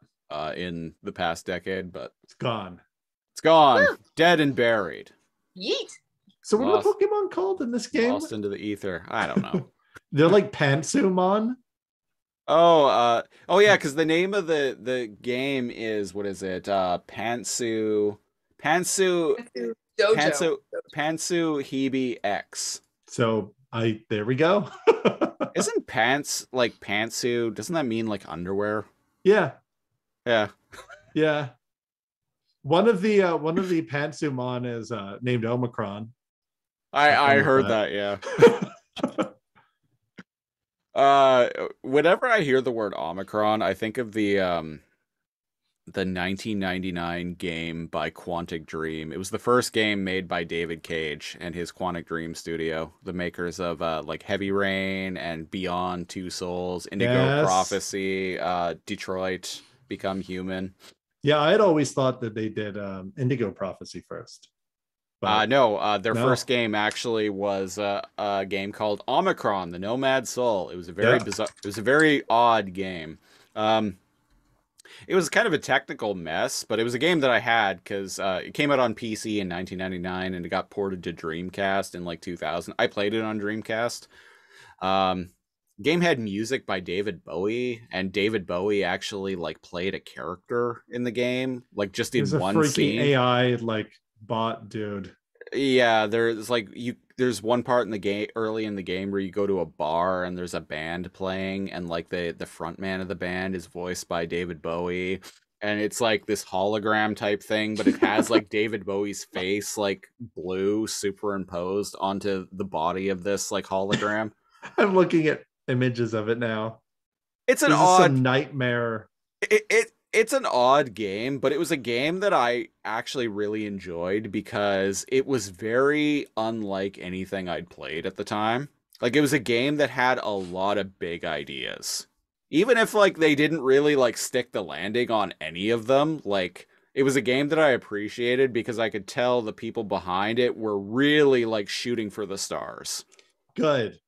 S1: In the past decade, but
S2: it's gone.
S1: It's gone. Woo! Dead and buried.
S3: Yeet.
S2: So what are the Pokemon called in this game?
S1: Lost into the ether. I don't know.
S2: They're like Pantsumon.
S1: Oh yeah, because the name of the game is, what is it? Pantsu
S3: Dojo.
S1: Pantsu Hebe X.
S2: So there we go.
S1: Isn't pants like pantsu? Doesn't that mean like underwear?
S2: Yeah.
S1: Yeah.
S2: Yeah. One of the Pantsumon is named Omicron.
S1: I heard that, yeah. Whenever I hear the word Omicron, I think of the 1999 game by Quantic Dream. It was the first game made by David Cage and his Quantic Dream studio, the makers of like Heavy Rain and Beyond Two Souls, Indigo Prophecy, Detroit Become Human.
S2: Yeah, I had always thought that they did Indigo Prophecy first.
S1: No, their first game actually was a game called Omicron, the Nomad Soul. It was a very bizarre, it was a very odd game. It was kind of a technical mess, but it was a game that I had because it came out on PC in 1999 and it got ported to Dreamcast in like 2000. I played it on Dreamcast. Game had music by David Bowie, and David Bowie actually like played a character in the game, like just in one scene.
S2: AI like bot dude.
S1: Yeah, there's like there's one part in the game early in the game where you go to a bar and there's a band playing, and like the front man of the band is voiced by David Bowie, and it's like this hologram type thing, but it has like David Bowie's face like blue superimposed onto the body of this like hologram.
S2: I'm looking at images of it now.
S1: It's an odd
S2: nightmare.
S1: It's an odd game, but it was a game that I actually really enjoyed because it was very unlike anything I'd played at the time. Like, it was a game that had a lot of big ideas. Even if, like, they didn't really, like, stick the landing on any of them, like, it was a game that I appreciated because I could tell the people behind it were really, like, shooting for the stars.
S2: Good.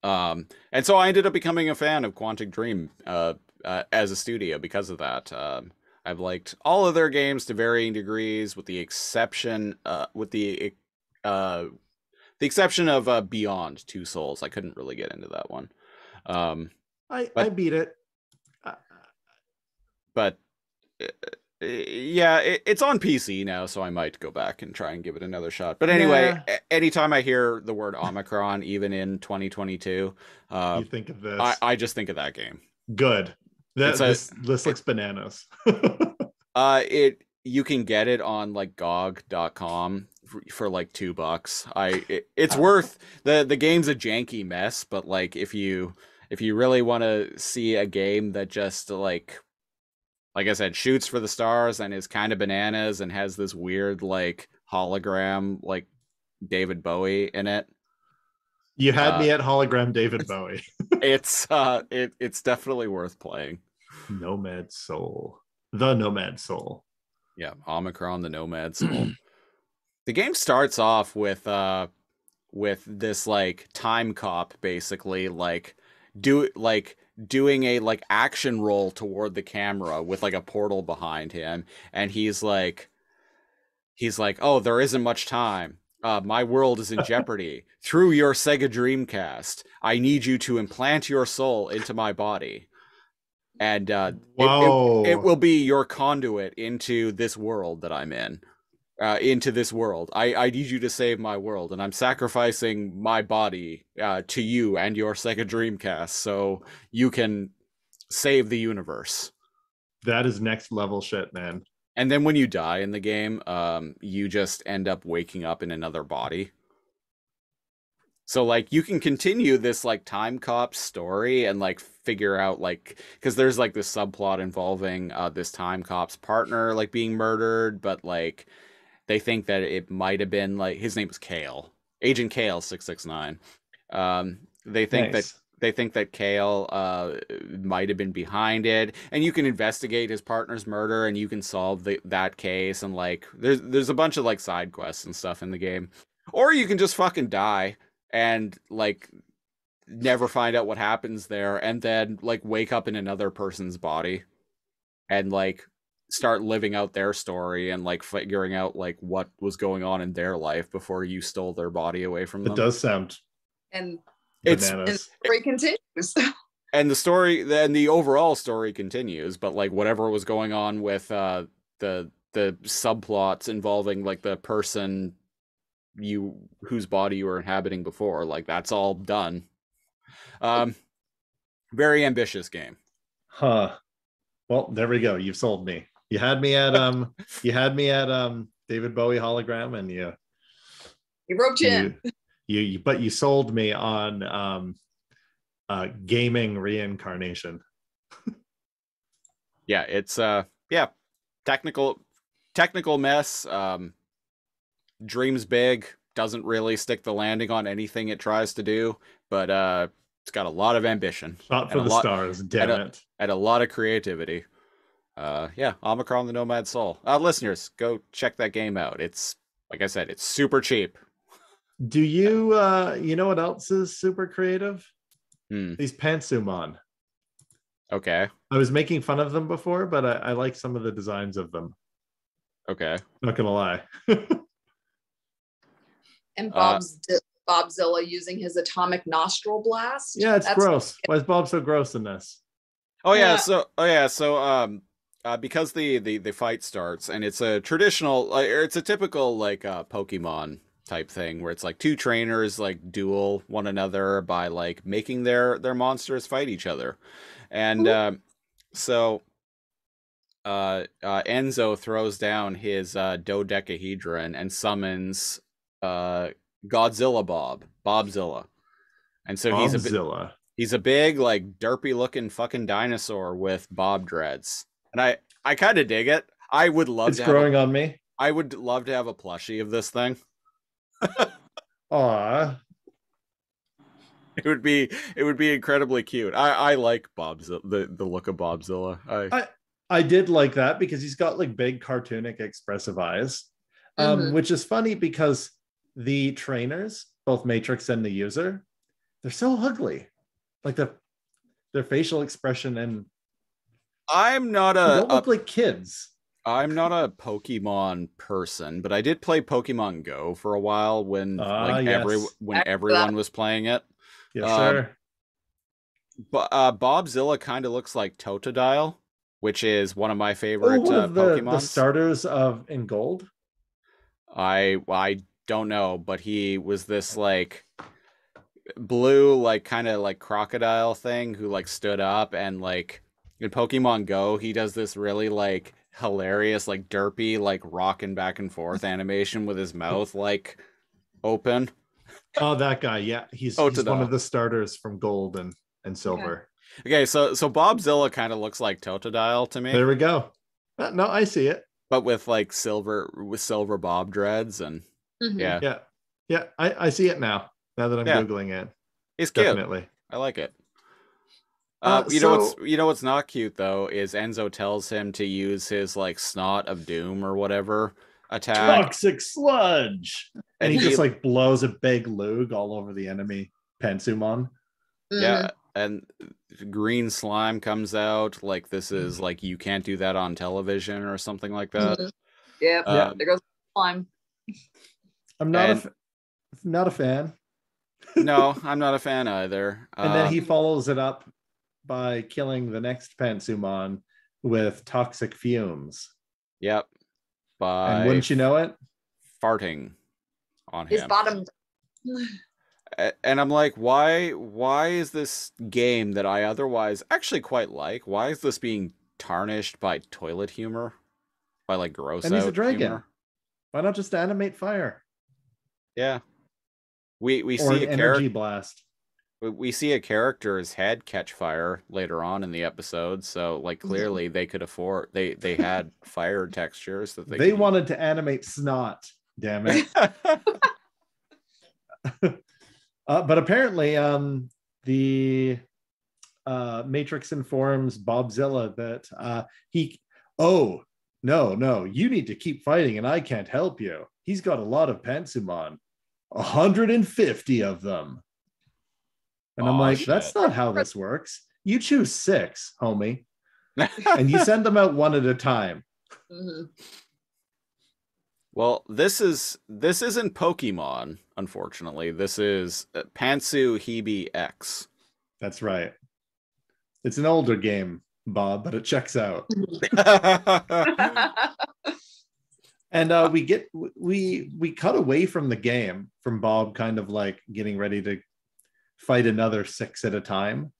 S1: And so I ended up becoming a fan of Quantic Dream, as a studio because of that. I've liked all of their games to varying degrees, with the exception of Beyond Two Souls. I couldn't really get into that one.
S2: I beat it,
S1: but yeah, it's on PC now, so I might go back and try and give it another shot. But anyway, anytime I hear the word Omicron, even in 2022,
S2: you think of this.
S1: I just think of that game.
S2: Good. This looks bananas.
S1: You can get it on like GOG.com for like $2. It's worth the game's a janky mess, but like if you really want to see a game that just like I said, shoots for the stars and is kind of bananas and has this weird like hologram like David Bowie in it.
S2: You had me at hologram David Bowie.
S1: It's definitely worth playing.
S2: Nomad Soul. The Nomad Soul.
S1: Yeah, Omicron, the Nomad Soul. The game starts off with this like time cop basically doing a like action roll toward the camera with like a portal behind him, and he's like, oh, there isn't much time. My world is in jeopardy. Through your Sega Dreamcast, I need you to implant your soul into my body. And it will be your conduit into this world that I'm in. into this world. I need you to save my world, and I'm sacrificing my body to you and your Sega Dreamcast so you can save the universe.
S2: That is next level shit, man.
S1: And then when you die in the game, you just end up waking up in another body. So like you can continue this like time cop story and like figure out like because there's like this subplot involving this time cop's partner like being murdered, but like they think that it might have been like his name was Kale, Agent Kale 669. They think that
S2: Nice.
S1: they think that Kale might have been behind it, and you can investigate his partner's murder, and you can solve that case, and like there's a bunch of like side quests and stuff in the game, or you can just fucking die and like never find out what happens there, and then like wake up in another person's body, and like start living out their story and like figuring out like what was going on in their life before you stole their body away from
S2: It
S1: them.
S2: does sound
S3: And
S1: It's
S3: and the
S2: bananas.
S3: story continues.
S1: and the story then the overall story continues, but like whatever was going on with the subplots involving like the person whose body you were inhabiting before, like that's all done. Very ambitious game.
S2: Huh. Well, there we go. You've sold me. You had me at David Bowie hologram, and
S3: You roped you in.
S2: but you sold me on gaming reincarnation.
S1: Yeah, it's yeah, technical mess. Dreams big, doesn't really stick the landing on anything it tries to do, but it's got a lot of ambition.
S2: Shot for
S1: and
S2: the stars, damn it.
S1: And a lot of creativity. Yeah, Omicron the Nomad Soul. Listeners, go check that game out. It's like I said, it's super cheap.
S2: Do you you know what else is super creative?
S1: Hmm.
S2: These Pantsumon.
S1: Okay.
S2: I was making fun of them before, but I like some of the designs of them.
S1: Okay.
S2: Not gonna lie.
S3: And Bobzilla using his atomic nostril blast.
S2: Yeah, it's
S3: That's
S2: gross. Why is Bob so gross in this?
S1: Oh yeah,
S3: Yeah.
S1: so because the fight starts and it's a traditional or it's a typical like Pokemon type thing where it's like two trainers like duel one another by like making their monsters fight each other. And so Enzo throws down his dodecahedron and summons Godzilla Bobzilla. And so
S2: Bobzilla.
S1: he's a big, like, derpy looking fucking dinosaur with bob dreads. And I kind of dig it. I would love
S2: It's
S1: to
S2: growing on me.
S1: I would love to have a plushie of this thing.
S2: Aw.
S1: It would be incredibly cute. I like Bobzilla, the look of Bobzilla.
S2: I did like that because he's got like big cartoonic expressive eyes. Which is funny because the trainers, both Matrix and the user, they're so ugly. Like their facial expression, and
S1: I'm not
S2: they don't look like kids.
S1: I'm not a Pokemon person, but I did play Pokemon Go for a while when
S2: yes.
S1: everyone was playing it.
S2: Yes, sir.
S1: But Bobzilla kind of looks like Totodile, which is one of my favorite
S2: one of
S1: Pokemon.
S2: the starters of in Gold.
S1: I don't know, but he was this like blue, like kind of like crocodile thing who like stood up, and like in Pokemon Go, he does this really like hilarious, like derpy, like rocking back and forth animation with his mouth like open.
S2: Oh, that guy. Yeah, he's one of the starters from Gold and Silver.
S1: Okay, so Bobzilla kind of looks like Totodile to me.
S2: There we go. No, I see it.
S1: But with like silver bob dreads and yeah.
S2: I see it now that I'm googling it.
S1: It's cute.
S2: Definitely.
S1: I like it. You know what's not cute though is Enzo tells him to use his like snot of doom or whatever attack.
S2: Toxic sludge. And he just like blows a big lug all over the enemy Pansumon.
S1: Yeah, and green slime comes out. Like this is like you can't do that on television or something like that.
S3: Yeah, there goes slime.
S2: I'm not a fan.
S1: No, I'm not a fan either.
S2: And then he follows it up by killing the next Pansumon with toxic fumes.
S1: Yep. by
S2: And wouldn't you know it?
S1: farting on
S3: His
S1: him.
S3: bottom.
S1: And I'm like, why is this game that I otherwise actually quite like, why is this being tarnished by toilet humor? By like gross
S2: And he's a
S1: out
S2: dragon.
S1: humor?
S2: Why not just animate fire?
S1: Yeah. We
S2: Or
S1: see
S2: an
S1: a
S2: energy blast.
S1: we see a character's head catch fire later on in the episode, so like clearly they could afford they had fire textures that
S2: They
S1: could
S2: wanted to animate snot, damn it. But apparently the Matrix informs Bobzilla that no, you need to keep fighting and I can't help you. He's got a lot of Pansumon, 150 of them. And I'm like,
S1: shit.
S2: that's not how this works. You choose 6, homie, and you send them out one at a time.
S3: Mhm.
S1: Well, this isn't Pokemon, unfortunately. This is Pantsu Hebe X.
S2: That's right. It's an older game, Bob, but it checks out. And we cut away from the game, from Bob kind of like getting ready to fight another 6 at a time.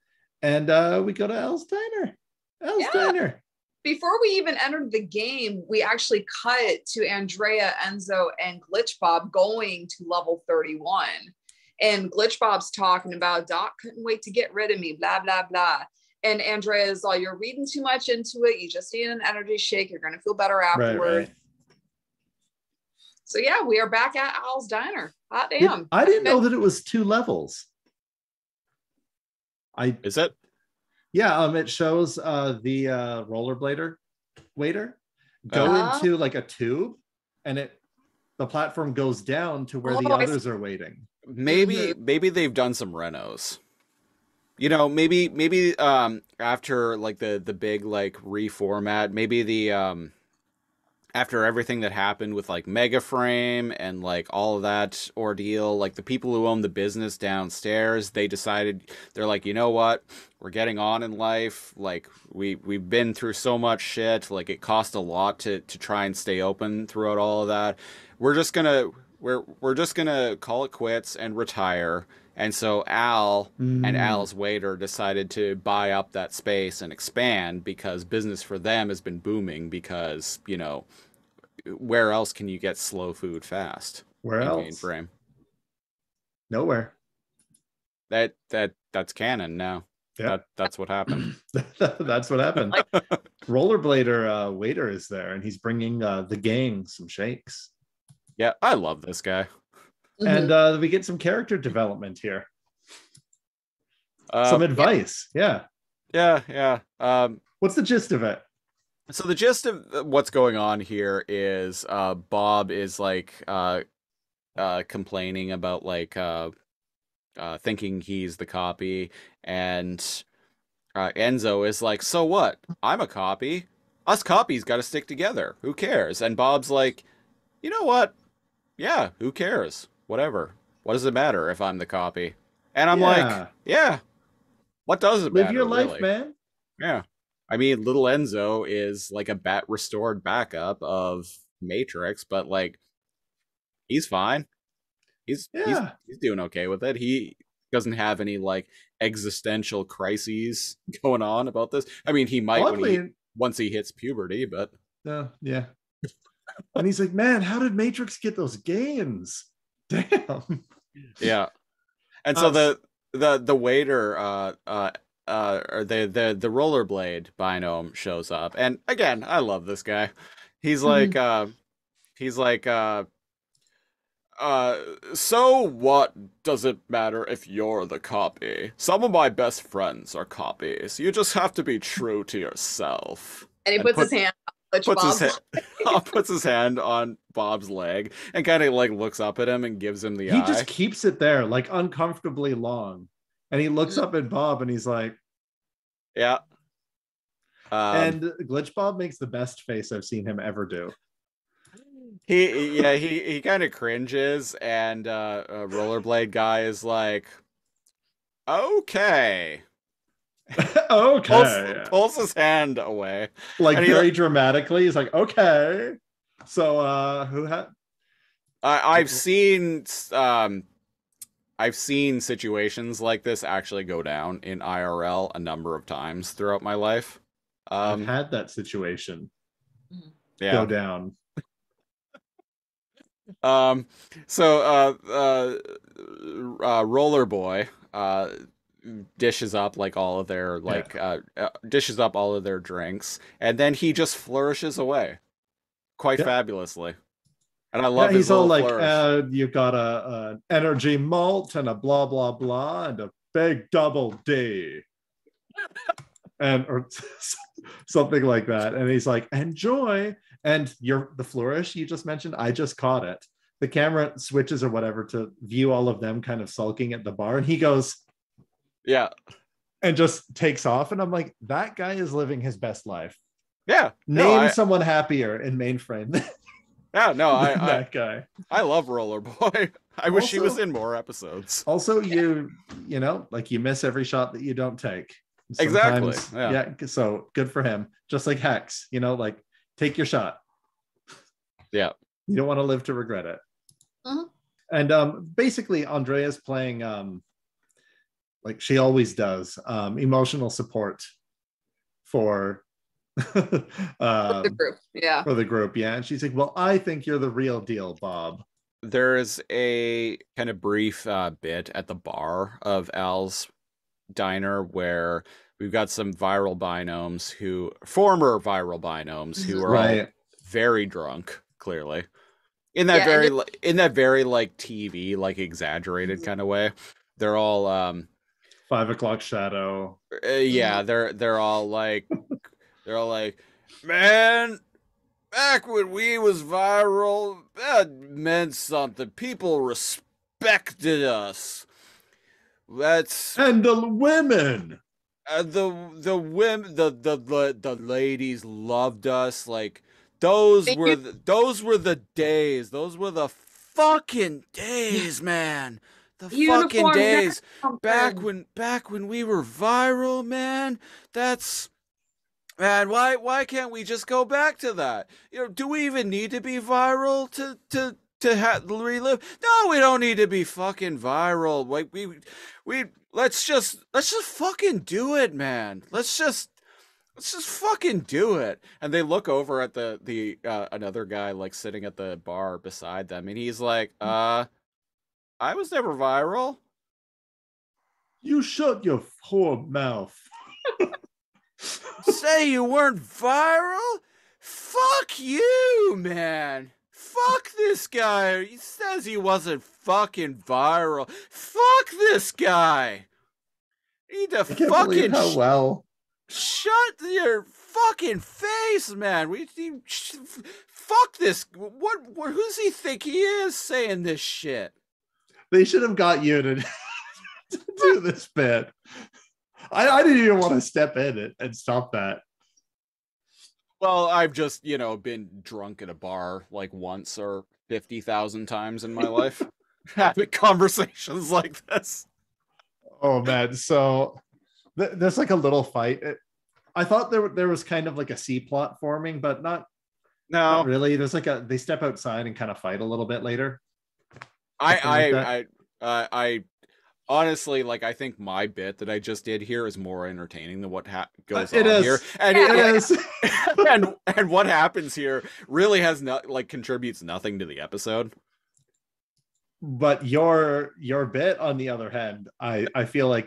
S2: And we go to Al's Diner. Al's Diner.
S3: Before we even entered the game, we actually cut to Andrea, Enzo, and Glitch Bob going to level 31. And Glitch Bob's talking about Doc couldn't wait to get rid of me, blah, blah, blah. And Andrea's all, you're reading too much into it. You just need an energy shake. You're going to feel better afterward.
S2: Right.
S3: So yeah, we are back at Al's Diner. Hot damn.
S2: I didn't know that it was 2 levels.
S1: Is it?
S2: Yeah, it shows the rollerblader waiter go into like a tube, and the platform goes down to where the others are waiting.
S1: Maybe they've done some renos. You know, maybe after like the big like reformat, maybe the after everything that happened with like Mega Frame and like all of that ordeal, like the people who own the business downstairs, they decided, they're like, you know what, we're getting on in life, like we've been through so much shit, like it cost a lot to try and stay open throughout all of that. We're just gonna call it quits and retire. And so Al and Al's waiter decided to buy up that space and expand, because business for them has been booming, because, you know, where else can you get slow food fast?
S2: Where else?
S1: Mainframe.
S2: Nowhere.
S1: That's canon now.
S2: Yeah.
S1: That's what happened.
S2: That's what happened. Rollerblader waiter is there, and he's bringing the gang some shakes.
S1: Yeah, I love this guy.
S2: And we get some character development here. Some advice. Yeah. What's the gist of it?
S1: So the gist of what's going on here is Bob is like complaining about like thinking he's the copy, and Enzo is like, so what? I'm a copy. Us copies got to stick together. Who cares? And Bob's like, you know what? Yeah, who cares? Whatever. What does it matter if I'm the copy? And I'm like, yeah. What does it matter?
S2: Live your life,
S1: really?
S2: man.
S1: Yeah. I mean, little Enzo is like a restored backup of Matrix, but like, he's fine. He's doing okay with it. He doesn't have any like existential crises going on about this. I mean, he might once he hits puberty, but
S2: yeah. And he's like, man, how did Matrix get those games? Damn.
S1: Yeah. And so the waiter or the rollerblade binom shows up, and again, I love this guy. He's like so what does it matter if you're the copy? Some of my best friends are copies. You just have to be true to yourself.
S3: And he puts his hand
S1: puts his hand on Bob's leg and kind of like looks up at him and gives him the eye.
S2: He just keeps it there like uncomfortably long, and he looks up at Bob and he's like,
S1: yeah.
S2: And Glitch Bob makes the best face I've seen him ever do.
S1: He kind of cringes, and rollerblade guy is like, okay.
S2: Okay.
S1: Pulls his hand away,
S2: like very dramatically. He's like, okay. So who had?
S1: I've seen situations like this actually go down in IRL a number of times throughout my life.
S2: I've had that situation
S1: Yeah.
S2: go down.
S1: Roller Boy dishes up like all of their dishes up all of their drinks, and then he just flourishes away quite fabulously. And I love his
S2: he's all
S1: little
S2: like,
S1: flourish.
S2: you've got a energy malt and a blah blah blah and a big double D, and or something like that. And he's like, enjoy. And the flourish you just mentioned, I just caught it. The camera switches or whatever to view all of them kind of sulking at the bar, and he goes,
S1: yeah,
S2: and just takes off. And I'm like, that guy is living his best life.
S1: Yeah.
S2: Name someone happier in mainframe.
S1: Yeah, no,
S2: that guy.
S1: I love Roller Boy. I wish he was in more episodes.
S2: Also, you know, like you miss every shot that you don't take.
S1: Exactly.
S2: Yeah. So good for him. Just like Hex, you know, like take your shot.
S1: Yeah.
S2: You don't want to live to regret it.
S3: Uh-huh.
S2: And basically, Andrea's playing, like she always does, emotional support for
S3: the group. Yeah.
S2: For the group. Yeah. And she's like, well, I think you're the real deal, Bob.
S1: There is a kind of brief bit at the bar of Al's diner where we've got some former viral binomes who are all very drunk, clearly. In that very like TV, like exaggerated kind of way. They're all
S2: 5 o'clock shadow.
S1: Yeah, they're all like man, back when we was viral, that meant something. People respected us.
S2: And the women.
S1: The women, the ladies loved us. Like those were the days. Those were the fucking days, man. The fucking days back when we were viral, man. Man, why can't we just go back to that? You know, do we even need to be viral to relive? No, we don't need to be fucking viral. Like we let's just fucking do it, man. Let's just fucking do it. And they look over at the another guy like sitting at the bar beside them, and he's like, I was never viral.
S2: You shut your whore mouth.
S1: Say you weren't viral? Fuck you, man. Fuck this guy. He says he wasn't fucking viral. Fuck this guy. You need to fucking shut your fucking face, man. Fuck this. What? Who's he think he is saying this shit?
S2: They should have got you to do this bit. I didn't even want to step in and stop that.
S1: Well, I've just, been drunk at a bar like once or 50,000 times in my life, having conversations like this.
S2: Oh man, so there's like a little fight. I thought there was kind of like a C plot forming, but not really. There's like they step outside and kind of fight a little bit later.
S1: I honestly, like, I think my bit that I just did here is more entertaining than what goes on here. And it is. and what happens here really has contributes nothing to the episode.
S2: But your bit, on the other hand, I feel like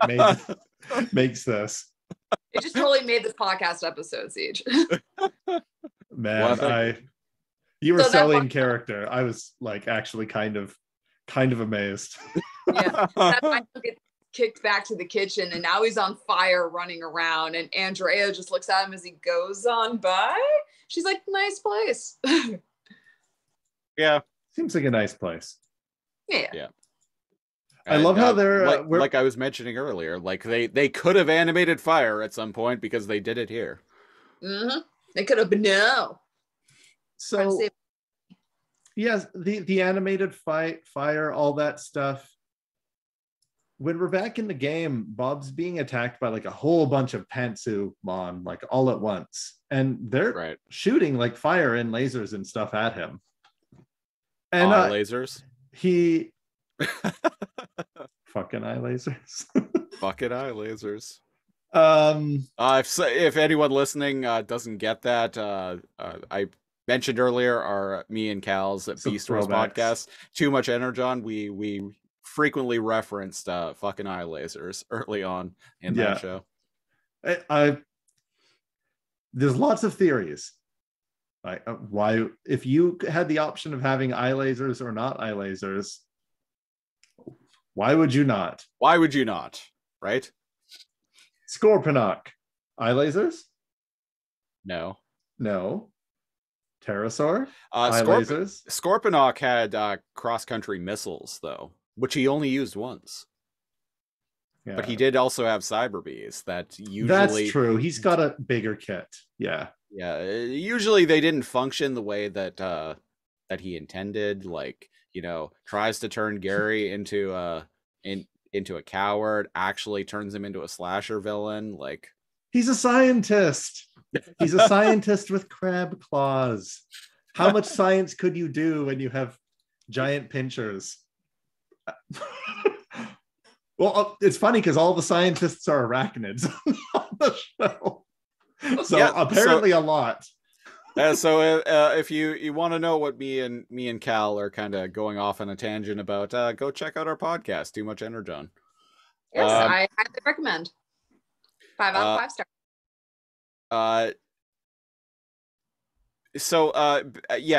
S2: makes this.
S3: It just totally made this podcast episode, Siege.
S2: Man, you were so in character. I was like actually kind of amazed.
S3: Yeah, that Michael gets kicked back to the kitchen, and now he's on fire, running around. And Andrea just looks at him as he goes on by. She's like, "Nice place."
S1: Yeah,
S2: seems like a nice place.
S3: Yeah.
S2: I love how they're
S1: like I was mentioning earlier. Like they could have animated fire at some point because they did it here.
S3: Mm-hmm. They could have been
S2: So. Yes, the animated fire, all that stuff. when we're back in the game, Bob's being attacked by like a whole bunch of Pantsumon, like all at once, and they're shooting like fire and lasers and stuff at him. And
S1: eye lasers.
S2: He fucking eye lasers.
S1: Fucking eye lasers.
S2: If
S1: anyone listening doesn't get that, I mentioned earlier me and Cal's Beast Wars podcast, Too Much Energon. We frequently referenced fucking eye lasers early on in that show.
S2: There's lots of theories. Why, if you had the option of having eye lasers or not eye lasers, why would you not?
S1: Why would you not? Right?
S2: Scorponok, eye lasers?
S1: No.
S2: Pterosaur, eye lasers?
S1: Scorponok had cross-country missiles, though, which he only used once. Yeah. But he did also have cyber bees that usually...
S2: That's true. He's got a bigger kit. Yeah.
S1: Yeah. Usually they didn't function the way that that he intended. Like, tries to turn Gary into a coward, actually turns him into a slasher villain. Like,
S2: he's a scientist. He's a scientist with crab claws. How much science could you do when you have giant pinchers? Well, it's funny because all the scientists are arachnids on the show. So apparently a lot.
S1: So if you want to know what me and Cal are kind of going off on a tangent about, go check out our podcast, Too Much Energon.
S3: Yes, I highly recommend. 5 out of 5 stars.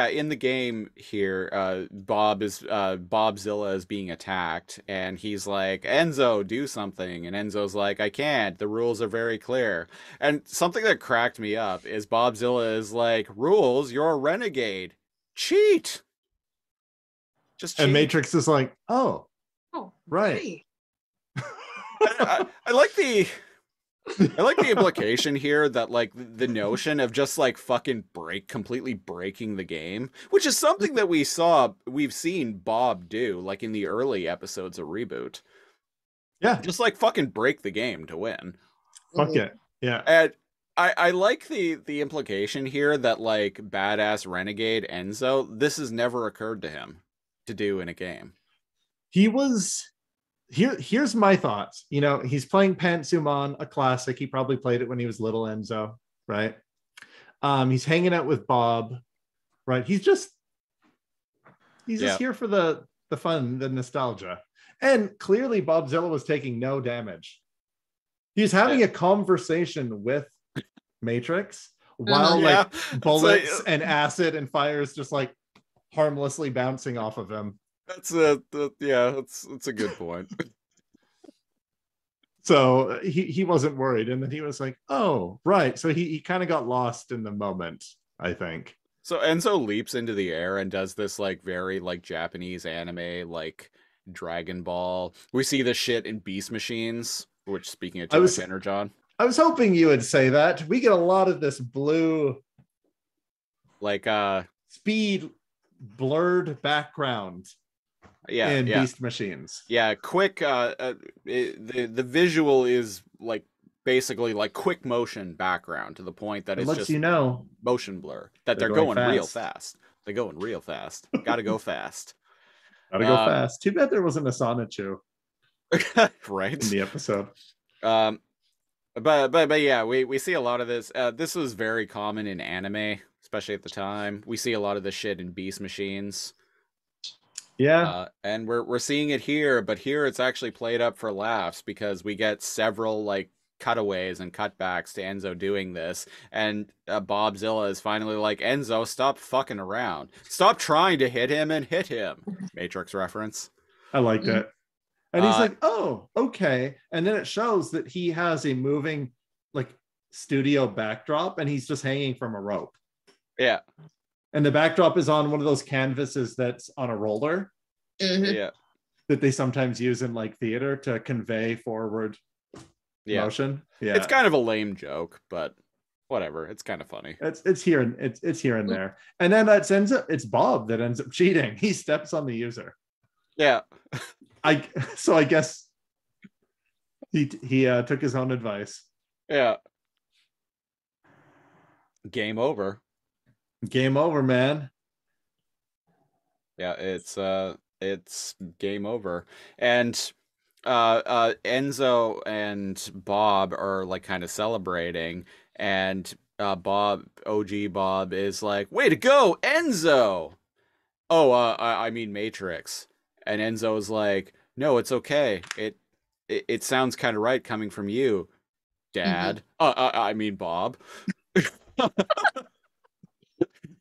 S1: In the game here, Bobzilla is being attacked, and he's like, Enzo, do something, and Enzo's like, I can't, the rules are very clear. And something that cracked me up is Bobzilla is like, rules, you're a renegade, cheat. Just cheat.
S2: And Matrix is like, oh right.
S1: I like the implication here that like the notion of just like fucking completely breaking the game, which is something that we've seen Bob do like in the early episodes of ReBoot.
S2: Yeah.
S1: Just like fucking break the game to win.
S2: Fuck it. Yeah.
S1: And I like the implication here that like badass renegade Enzo, this has never occurred to him to do in a game.
S2: He was... Here's my thoughts. He's playing Pantsumon, a classic. He probably played it when he was little, Enzo, right? He's hanging out with Bob, right? He's just here for the fun, the nostalgia. And clearly Bobzilla was taking no damage. He's having a conversation with Matrix while like bullets and acid and fire is just like harmlessly bouncing off of him.
S1: That's a good point.
S2: So he wasn't worried, and then he was like, oh right. So he kind of got lost in the moment, I think.
S1: So Enzo leaps into the air and does this like very like Japanese anime like Dragon Ball. We see this shit in Beast Machines, which, speaking of Too Much Energon,
S2: I was hoping you would say that. We get a lot of this blue
S1: like
S2: speed blurred background. In Beast Machines.
S1: Yeah, quick. The visual is like basically like quick motion background to the point that it's just motion blur. That they're going real fast. They're going real fast. Gotta go fast.
S2: Gotta go fast. Too bad there wasn't a Sonichu.
S1: Right
S2: in the episode.
S1: But yeah, we see a lot of this. This was very common in anime, especially at the time. We see a lot of this shit in Beast Machines.
S2: Yeah,
S1: and we're seeing it here, but here it's actually played up for laughs because we get several like cutaways and cutbacks to Enzo doing this, and Bobzilla is finally like, Enzo, stop fucking around, stop trying to hit him and hit him. Matrix reference.
S2: I liked it, and he's like, oh, okay, and then it shows that he has a moving like studio backdrop, and he's just hanging from a rope.
S1: Yeah.
S2: And the backdrop is on one of those canvases that's on a roller.
S3: Mm-hmm.
S1: Yeah.
S2: That they sometimes use in like theater to convey forward motion. Yeah.
S1: It's kind of a lame joke, but whatever. It's kind of funny.
S2: It's here and there. And then it's Bob that ends up cheating. He steps on the user.
S1: Yeah.
S2: I guess He took his own advice.
S1: Yeah. Game over.
S2: Game over, man.
S1: Yeah, it's game over. And Enzo and Bob are like kind of celebrating, and OG Bob is like, "Way to go, Enzo!" Oh, I mean Matrix. And Enzo's like, "No, it's okay. It sounds kind of right coming from you, Dad." I mean Bob.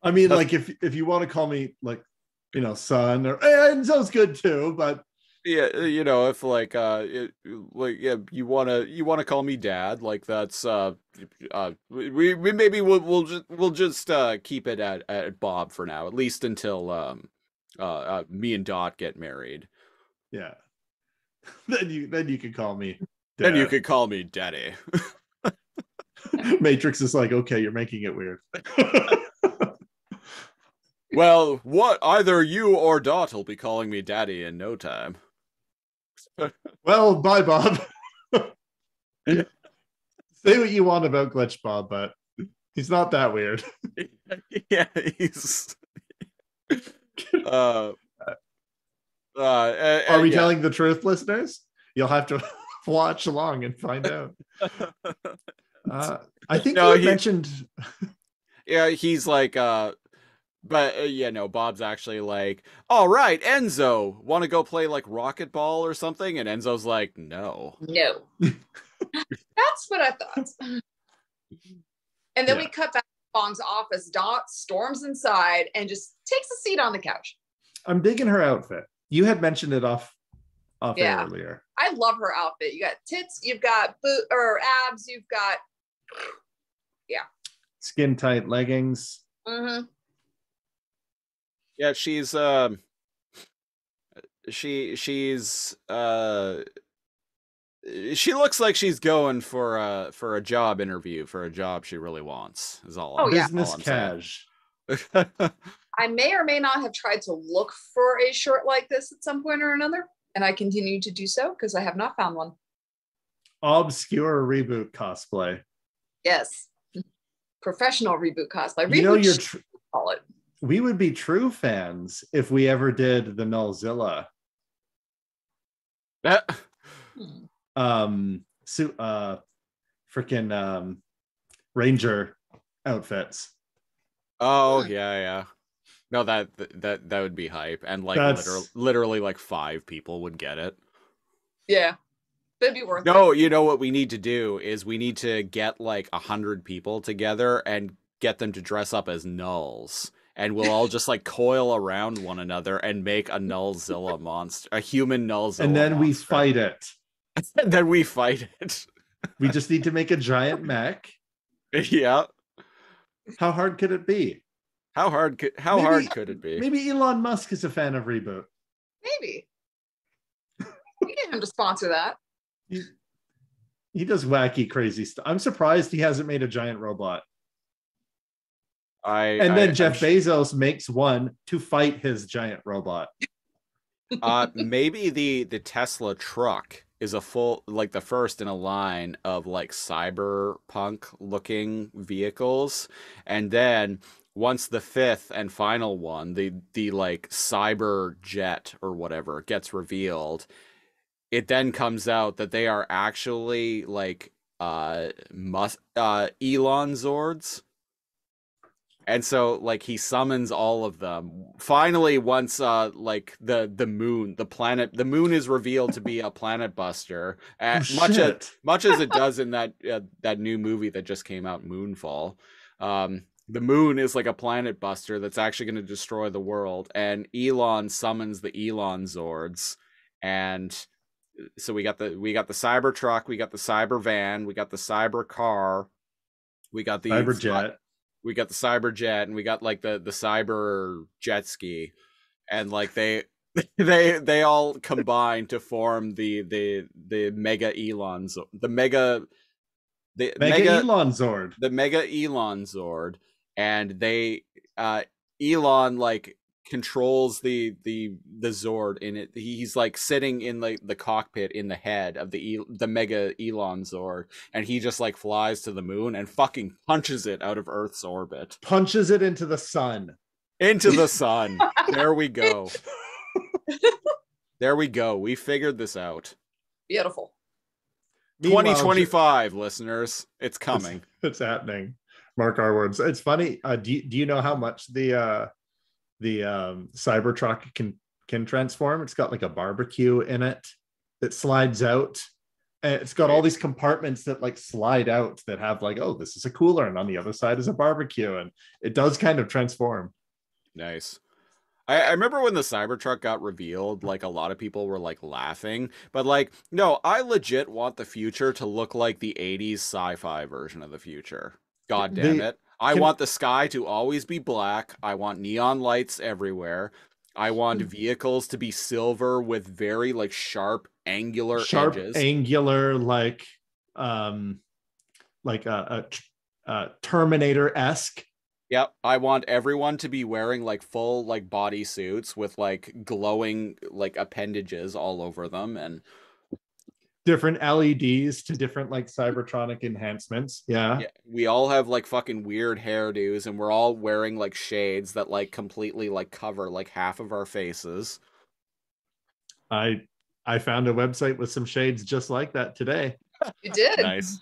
S2: I mean, like if you want to call me like, son, or Enzo's good too, but
S1: Yeah, if like yeah, you wanna call me Dad, like that's we maybe we'll just keep it at Bob for now, at least until me and Dot get married.
S2: yeah. then you can call me
S1: Then you
S2: Dad.
S1: could call me Daddy.
S2: Matrix is like, okay, you're making it weird.
S1: Well, what either you or Dot will be calling me Daddy in no time.
S2: Well, bye, Bob. Say what you want about Glitch Bob, but he's not that weird.
S1: Yeah, he's Are
S2: Are we telling the truth, listeners? You'll have to watch along and find out. I think you mentioned.
S1: Yeah, he's like, but yeah, no, Bob's actually like, all right, Enzo, want to go play like racquetball or something? And Enzo's like, no.
S3: No. That's what I thought. And then we cut back to Bong's office. Dot storms inside and just takes a seat on the couch.
S2: I'm digging her outfit. You had mentioned it off air earlier.
S3: I love her outfit. You got tits, you've got abs, you've got
S2: Skin tight leggings.
S3: Mm-hmm.
S1: Yeah, she's she looks like she's going for a job interview for a job she really wants. Is all.
S2: Business cash.
S3: I may or may not have tried to look for a shirt like this at some point or another, and I continue to do so because I have not found one.
S2: Obscure reboot cosplay.
S3: Yes. Professional reboot cosplay.
S2: Reboot,
S3: call it.
S2: We would be true fans if we ever did the Nullzilla. Freaking Ranger outfits.
S1: Oh yeah. No, that would be hype, and like literally like 5 people would get it.
S3: Yeah, that'd be worth it.
S1: No, you know what we need to do is we need to get like 100 people together and get them to dress up as nulls, and we'll all just like coil around one another and make a Nullzilla monster, a human Nullzilla,
S2: and then
S1: monster.
S2: We fight it.
S1: And then we fight it.
S2: We just need to make a giant mech.
S1: Yeah.
S2: How hard could it be?
S1: How hard could it be?
S2: Maybe Elon Musk is a fan of Reboot.
S3: Maybe. We get him to sponsor that.
S2: He does wacky, crazy stuff. I'm surprised he hasn't made a giant robot. Then Jeff Bezos makes one to fight his giant robot.
S1: Maybe the Tesla truck is a full, like the first in a line of like cyberpunk looking vehicles, and then once the 5th and final one, the like cyber jet or whatever gets revealed, it then comes out that they are actually like Elon Zords. And so like he summons all of them. Finally, once like the moon, the moon is revealed to be a planet buster, much as it does in that new movie that just came out, Moonfall. The moon is like a planet buster that's actually going to destroy the world, and Elon summons the Elon Zords, and so we got the cyber truck, we got the cyber van, we got the cyber car, we got the
S2: cyber jet.
S1: We got the cyber jet, and we got like the cyber jet ski, and like they all combine to form the mega Elon the mega
S2: Elon Zord,
S1: and they Elon like controls the Zord in it. He's like sitting in the cockpit in the head of the mega Elon Zord, and he just like flies to the moon and fucking punches it out of Earth's orbit.
S2: Punches it into the sun.
S1: Into the sun. There we go. There we go. We figured this out.
S3: Beautiful.
S1: 2025, listeners. It's coming.
S2: It's happening. Mark our words. It's funny. Do you know how much the Cybertruck can transform? It's got like a barbecue in it that slides out. And it's got all these compartments that like slide out that have like, oh, this is a cooler, and on the other side is a barbecue, and it does kind of transform.
S1: Nice. I remember when the Cybertruck got revealed, like a lot of people were like laughing, but like, no, I legit want the future to look like the 80s sci-fi version of the future. God damn it. I want the sky to always be black. I want neon lights everywhere. I want vehicles to be silver with very like sharp edges.
S2: Angular, like Terminator-esque.
S1: Yep, I want everyone to be wearing like full like body suits with like glowing like appendages all over them, and
S2: different LEDs to different like Cybertronic enhancements. Yeah,
S1: we all have like fucking weird hairdos, and we're all wearing like shades that like completely like cover like half of our faces.
S2: I found a website with some shades just like that today.
S3: You did.
S1: Nice.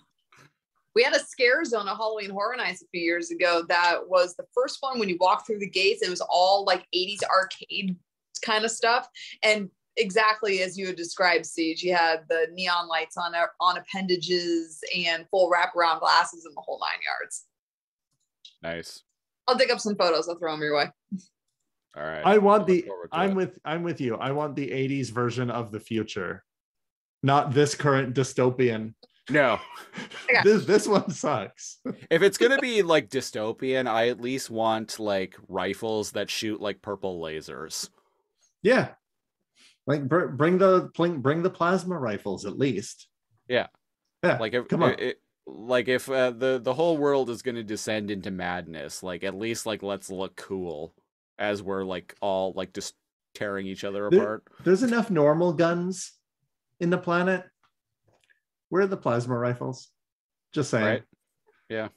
S3: We had a scare zone at Halloween Horror Nights a few years ago. That was the first one when you walk through the gates. It was all like 80s arcade kind of stuff. And exactly as you had described, Siege, you had the neon lights on appendages and full wraparound glasses and the whole 9 yards.
S1: Nice.
S3: I'll dig up some photos. I'll throw them your way.
S1: All right.
S2: I'm with you. I want the 80s version of the future, not this current dystopian.
S1: No.
S2: This one sucks.
S1: If it's gonna be like dystopian, I at least want like rifles that shoot like purple lasers.
S2: Yeah, like bring the plasma rifles at least.
S1: Yeah. Like if the whole world is gonna descend into madness, like at least like let's look cool as we're like all like just tearing each other apart.
S2: There's enough normal guns in the planet. Where are the plasma rifles? Just saying.
S1: Right. Yeah.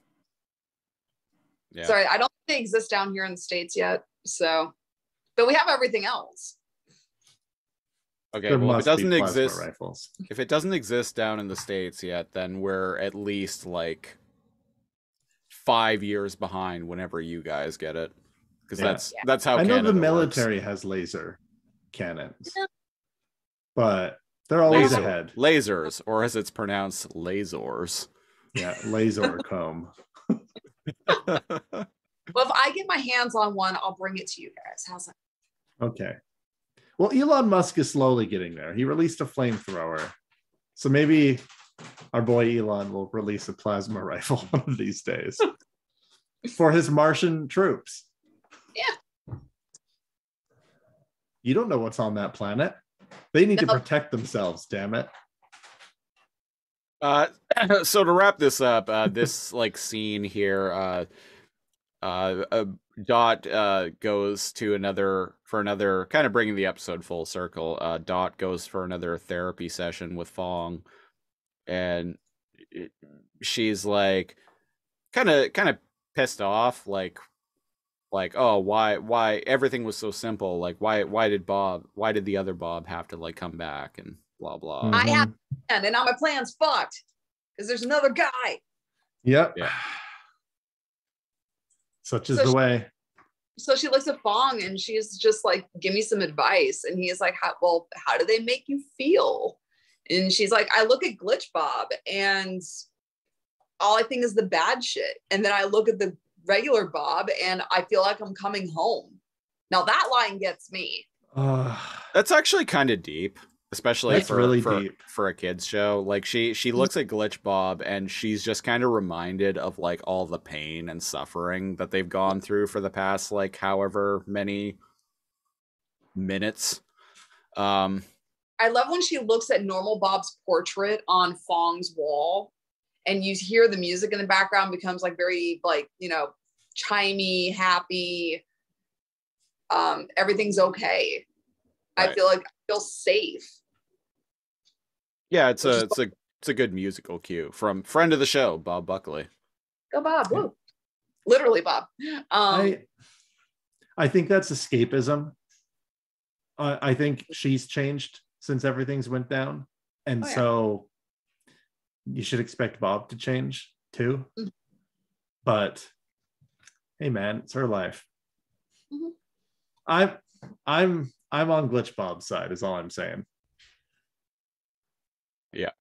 S3: Sorry, I don't think they exist down here in the States yet. So, but we have everything else.
S1: Okay, well, if it doesn't exist, if it doesn't exist down in the States yet, then we're at least like 5 years behind whenever you guys get it, because that's how
S2: I know
S1: Canada
S2: the military
S1: works.
S2: has laser cannons, but they're always ahead.
S1: Lasers, or as it's pronounced, lasers.
S2: Yeah, laser comb.
S3: Well, if I get my hands on one, I'll bring it to you guys. How's that?
S2: Okay. Well, Elon Musk is slowly getting there. He released a flamethrower. So maybe our boy Elon will release a plasma rifle one of these days for his Martian troops.
S3: Yeah.
S2: You don't know what's on that planet. They need to protect themselves, damn it.
S1: So to wrap this up, this like scene here, Dot goes to another kind of bringing the episode full circle. Dot goes for another therapy session with Fong, and she's like kind of pissed off, like oh, why everything was so simple, like why did the other Bob have to like come back and blah blah.
S2: Mm-hmm.
S3: I have a plan, and now my plan's fucked because there's another guy.
S2: Yep.
S1: Yeah.
S2: Such is the way.
S3: So she looks at Fong and she's just like, give me some advice. And he is like, how do they make you feel? And she's like, I look at Glitch Bob and all I think is the bad shit. And then I look at the regular Bob and I feel like I'm coming home. Now that line gets me.
S1: That's actually kind of deep, especially
S2: deep
S1: for a kid's show. Like she looks at Glitch Bob and she's just kind of reminded of like all the pain and suffering that they've gone through for the past like however many minutes.
S3: I love when she looks at normal Bob's portrait on Fong's wall and you hear the music in the background becomes like very like, you know, chimey, happy. everything's okay.
S1: Right.
S3: I feel safe.
S1: Yeah, it's a good musical cue from friend of the show, Bob Buckley.
S3: Go Bob. Woo. Literally Bob.
S2: I think that's escapism. I think she's changed since everything's went down. And so you should expect Bob to change too. Mm-hmm. But hey man, it's her life. Mm-hmm. I'm on Glitch Bob's side is all I'm saying.
S1: Yeah.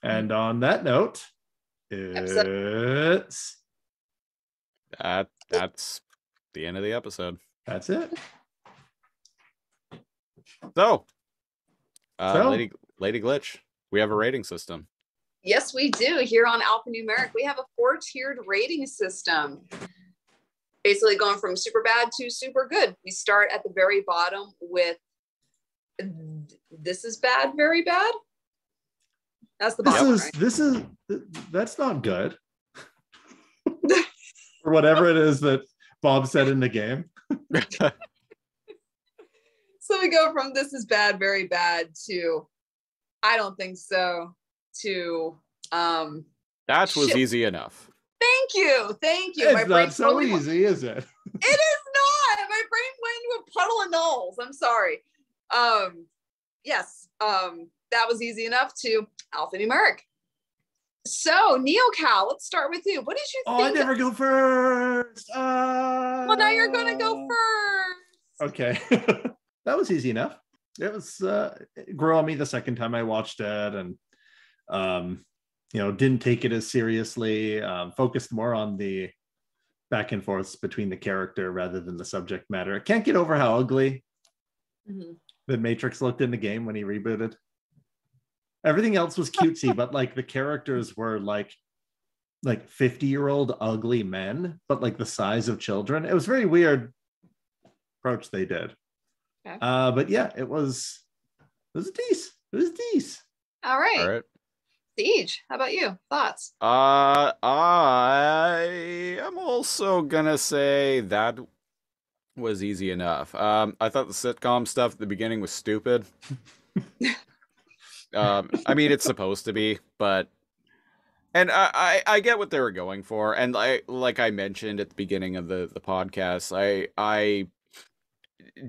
S2: And on that note, it's
S1: that's the end of the episode.
S2: That's it.
S1: So Lady Glitch, we have a rating system.
S3: Yes, we do. Here on Alphanumeric, we have a 4-tiered rating system. Basically going from super bad to super good. We start at the very bottom with this is bad, very bad. That's the bottom, right?
S2: That's not good. Or whatever it is that Bob said in the game.
S3: So we go from this is bad, very bad to I don't think so to
S1: that was easy enough.
S3: Thank you.
S2: It's not so easy, is it?
S3: It is not. My brain went into a puddle of nulls. I'm sorry. Yes. That was easy enough to alphanumeric. So NeoCal, let's start with you. What did you think?
S2: I never go first.
S3: Well, now you're gonna go first.
S2: Okay. That was easy enough. It was grew on me the second time I watched it, and didn't take it as seriously, focused more on the back and forths between the character rather than the subject matter. I can't get over how ugly the Matrix looked in the game when he rebooted. Everything else was cutesy, but like the characters were like 50-year-old ugly men, but like the size of children. It was a very weird approach they did. Okay. But yeah, it was decent. It was decent.
S3: All right. Siege, how about you? Thoughts?
S1: I am also gonna say that was easy enough. I thought the sitcom stuff at the beginning was stupid. I mean, it's supposed to be, and I get what they were going for, and like I mentioned at the beginning of the podcast, I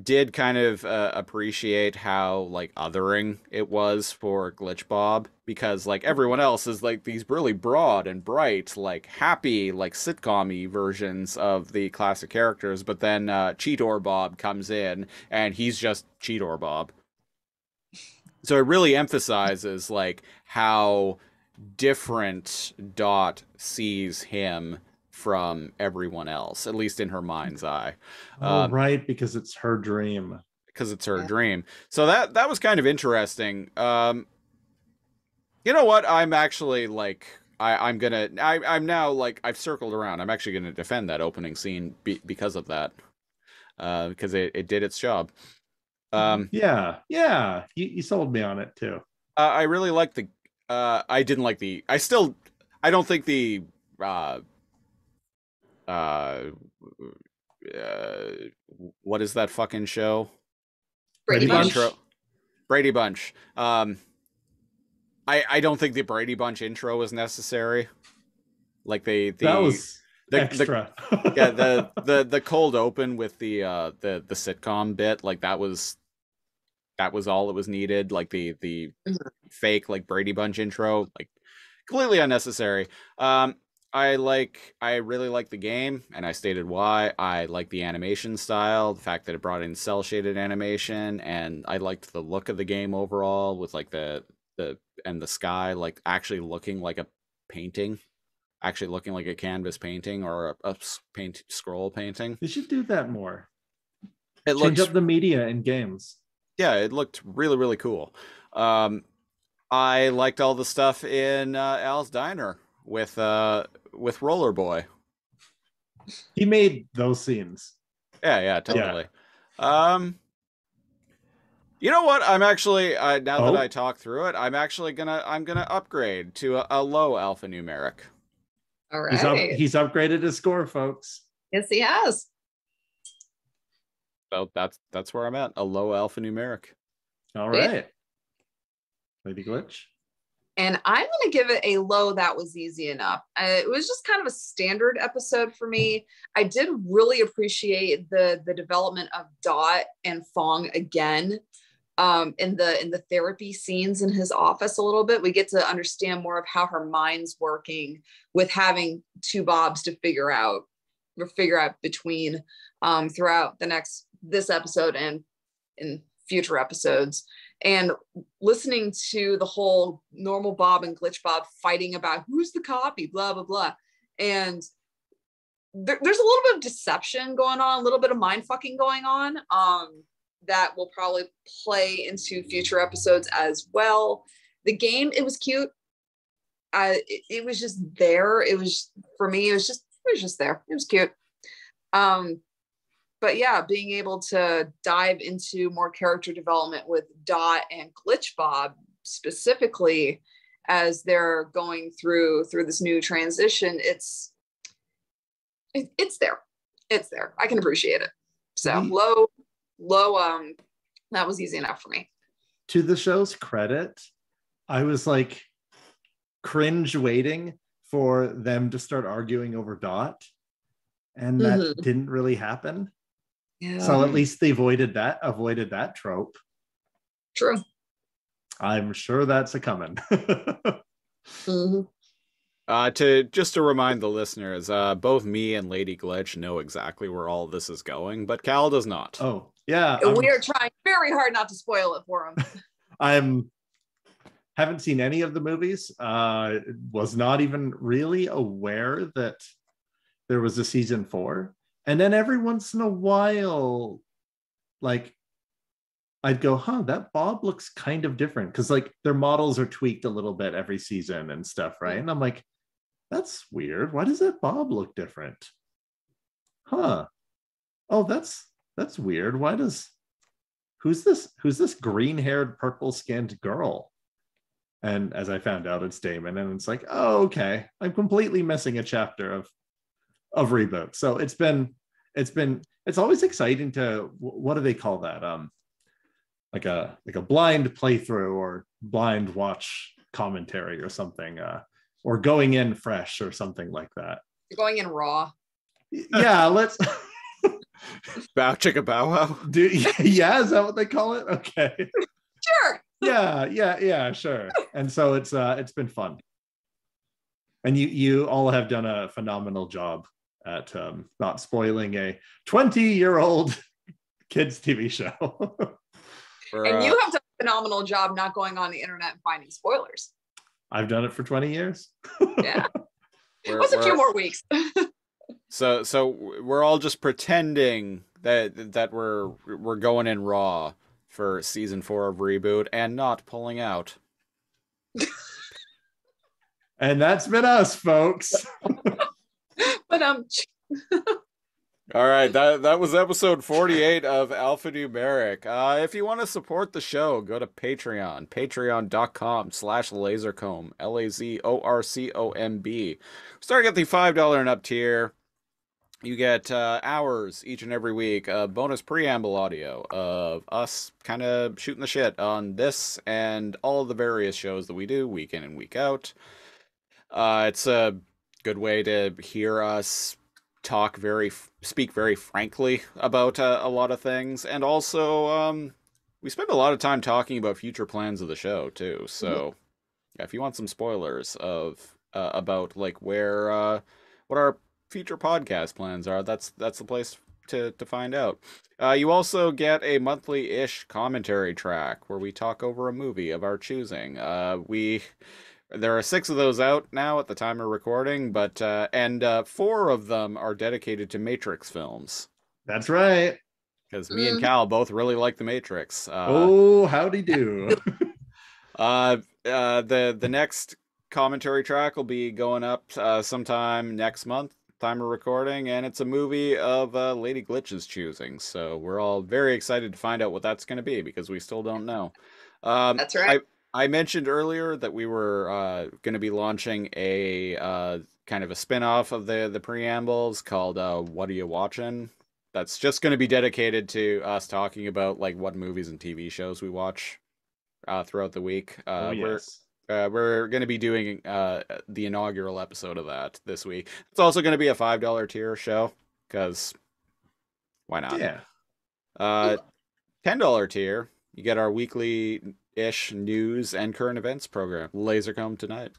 S1: did kind of appreciate how like othering it was for Glitch Bob, because like everyone else is like these really broad and bright, like happy, like sitcom-y versions of the classic characters, but then Cheetor Bob comes in and he's just Cheetor Bob. So it really emphasizes like how different Dot sees him from everyone else, at least in her mind's eye.
S2: Right, because it's her dream.
S1: Dream. So that was kind of interesting. You know what? I'm actually like I'm now like I've circled around. I'm actually gonna defend that opening scene because of that. Because it did its job.
S2: Yeah, you sold me on it too.
S1: I really like the I didn't like the I don't think the what is that fucking show?
S3: Brady Bunch.
S1: Intro. Brady Bunch. I don't think the Brady Bunch intro was necessary. Like that
S2: was extra.
S1: the cold open with the sitcom bit, like that was all it was needed. Like the fake like Brady Bunch intro, like completely unnecessary. I really like the game, and I stated why. I like the animation style, the fact that it brought in cell shaded animation, and I liked the look of the game overall, with like the sky like actually looking like a painting, actually looking like a canvas painting or a scroll painting.
S2: They should do that more.
S1: Change
S2: up the media in games.
S1: Yeah, it looked really, really cool. I liked all the stuff in Al's Diner with Roller Boy.
S2: He made those scenes.
S1: Yeah, totally. Yeah. You know what? I'm actually now that I talk through it, I'm gonna upgrade to a low alphanumeric.
S3: All right.
S2: He's upgraded his score, folks.
S3: Yes, he has.
S1: So that's where I'm at. A low alphanumeric.
S2: All right. Lady Glitch.
S3: And I'm going to give it a low. That was easy enough. It was just kind of a standard episode for me. I did really appreciate the development of Dot and Fong again, in the therapy scenes in his office a little bit. We get to understand more of how her mind's working with having two Bobs to figure out between throughout this episode and in future episodes. And listening to the whole normal Bob and Glitch Bob fighting about who's the copy, blah, blah, blah. And there's a little bit of deception going on, a little bit of mind fucking going on, that will probably play into future episodes as well. The game, it was cute. It was just there. It was, for me, it was just there. It was cute. But yeah, being able to dive into more character development with Dot and Glitch Bob specifically as they're going through this new transition, it's there. It's there. I can appreciate it. So low, that was easy enough for me.
S2: To the show's credit, I was like cringe waiting for them to start arguing over Dot, and that didn't really happen.
S3: Yeah.
S2: So at least they avoided that trope.
S3: True.
S2: I'm sure that's a coming.
S1: To remind the listeners, both me and Lady Glitch know exactly where all this is going, but Cal does not.
S2: Oh, yeah.
S3: We are trying very hard not to spoil it for him.
S2: Haven't seen any of the movies. Was not even really aware that there was a season 4. And then every once in a while, like, I'd go, that Bob looks kind of different. Because, like, their models are tweaked a little bit every season and stuff, right? And I'm like, that's weird. Why does that Bob look different? Oh, that's weird. Who's this green-haired, purple-skinned girl? And as I found out, it's Damon. And it's like, oh, okay. I'm completely missing a chapter of ReBoot. So it's always exciting to, what do they call that? Like a blind playthrough or blind watch commentary or something, or going in fresh or something like that.
S3: You're going in raw.
S2: Yeah, let's
S1: Bow chicka bow wow.
S2: Yeah, is that what they call it? Okay.
S3: Sure.
S2: Yeah, sure. And so it's been fun. And you all have done a phenomenal job at not spoiling a 20-year-old kids TV show.
S3: And you have done a phenomenal job not going on the internet and finding spoilers.
S2: I've done it for 20 years.
S3: Yeah. What's a few more weeks?
S1: So we're all just pretending that we're going in raw for season 4 of ReBoot and not pulling out.
S2: And that's been us, folks.
S3: But
S1: all right, that was episode 48 of Alphanumeric. If you want to support the show, go to Patreon, patreon.com/lazorcomb, LAZORCOMB. Starting at the $5 and up tier, you get hours each and every week of bonus preamble audio of us kind of shooting the shit on this and all of the various shows that we do week in and week out. It's a good way to hear us speak very frankly about a lot of things, and also we spend a lot of time talking about future plans of the show too. So yeah, if you want some spoilers of about like where what our future podcast plans are, that's the place to find out. You also get a monthly-ish commentary track where we talk over a movie of our choosing. There are 6 of those out now at the time of recording, but and 4 of them are dedicated to Matrix films.
S2: That's right.
S1: Because me and Cal both really like the Matrix.
S2: Howdy do.
S1: The next commentary track will be going up sometime next month, time of recording, and it's a movie of Lady Glitch's choosing. So we're all very excited to find out what that's going to be, because we still don't know.
S3: That's right.
S1: I mentioned earlier that we were going to be launching a kind of a spin-off of the preambles called What Are You Watching? that's just going to be dedicated to us talking about like what movies and TV shows we watch throughout the week.
S2: Oh yes.
S1: We're going to be doing the inaugural episode of that this week. It's also going to be a $5 tier show because why not?
S2: Yeah.
S1: $10 tier, you get our weekly-ish news and current events program, Lasercomb Tonight.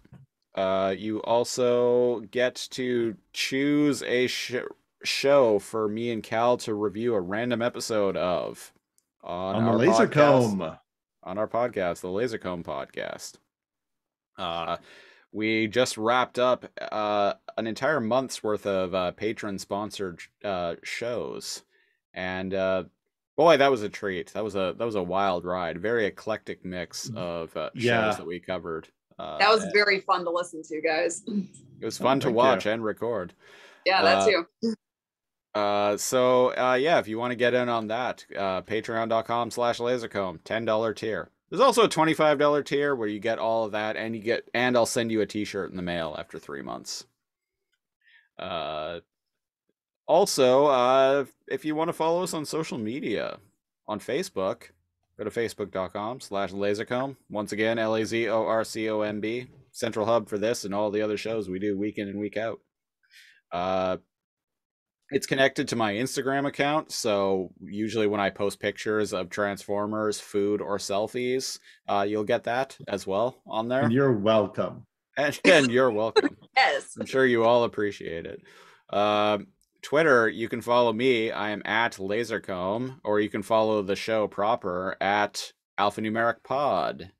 S1: You also get to choose a show for me and Cal to review a random episode of
S2: on the Lasercomb.
S1: On our podcast, the Lasercomb podcast. We just wrapped up an entire month's worth of patron-sponsored shows, and boy, that was a treat. That was a wild ride. Very eclectic mix of shows that we covered.
S3: That was very fun to listen to, guys.
S1: It was fun to watch and record.
S3: Yeah, that too.
S1: Yeah, if you want to get in on that, patreon.com/lasercomb, $10 tier. There's also a $25 tier where you get all of that, and I'll send you a t-shirt in the mail after 3 months. Also, if you want to follow us on social media, on Facebook, go to facebook.com/lasercomb. Once again, LAZORCOMB, central hub for this and all the other shows we do week in and week out. It's connected to my Instagram account, so usually when I post pictures of Transformers, food, or selfies, you'll get that as well on there.
S2: And you're welcome.
S1: And you're welcome.
S3: Yes.
S1: I'm sure you all appreciate it. Twitter, you can follow me. I am at Lasercomb, or you can follow the show proper at Alphanumeric Pod.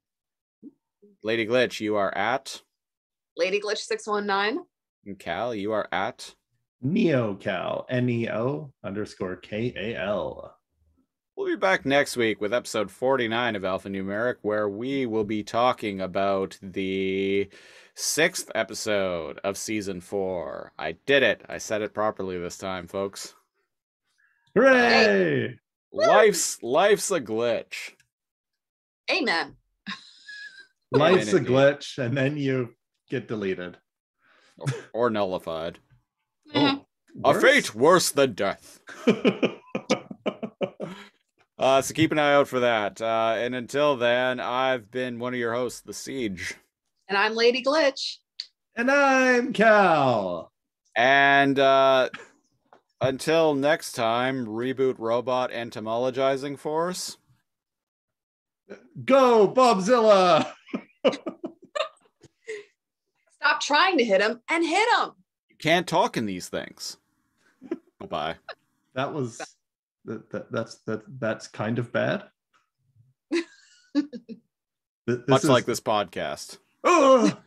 S1: Lady Glitch, you are at
S3: LadyGlitch 619.
S1: And Cal, you are at
S2: NeoCal, NEO_KAL.
S1: We'll be back next week with episode 49 of Alphanumeric, where we will be talking about the 6th episode of season 4. I did it. I said it properly this time, folks.
S2: Hooray!
S1: Life's a glitch.
S3: Amen.
S2: Life's a glitch, and then you get deleted.
S1: Or nullified.
S2: Oh,
S1: a fate worse than death. So keep an eye out for that. And until then, I've been one of your hosts, The Siege.
S3: And I'm Lady Glitch.
S2: And I'm Cal.
S1: And until next time, reboot robot entomologizing force.
S2: Go, Bobzilla!
S3: Stop trying to hit him and hit him.
S1: You can't talk in these things. Bye-bye.
S2: That was that's kind of bad.
S1: Much like this podcast.
S2: Oh!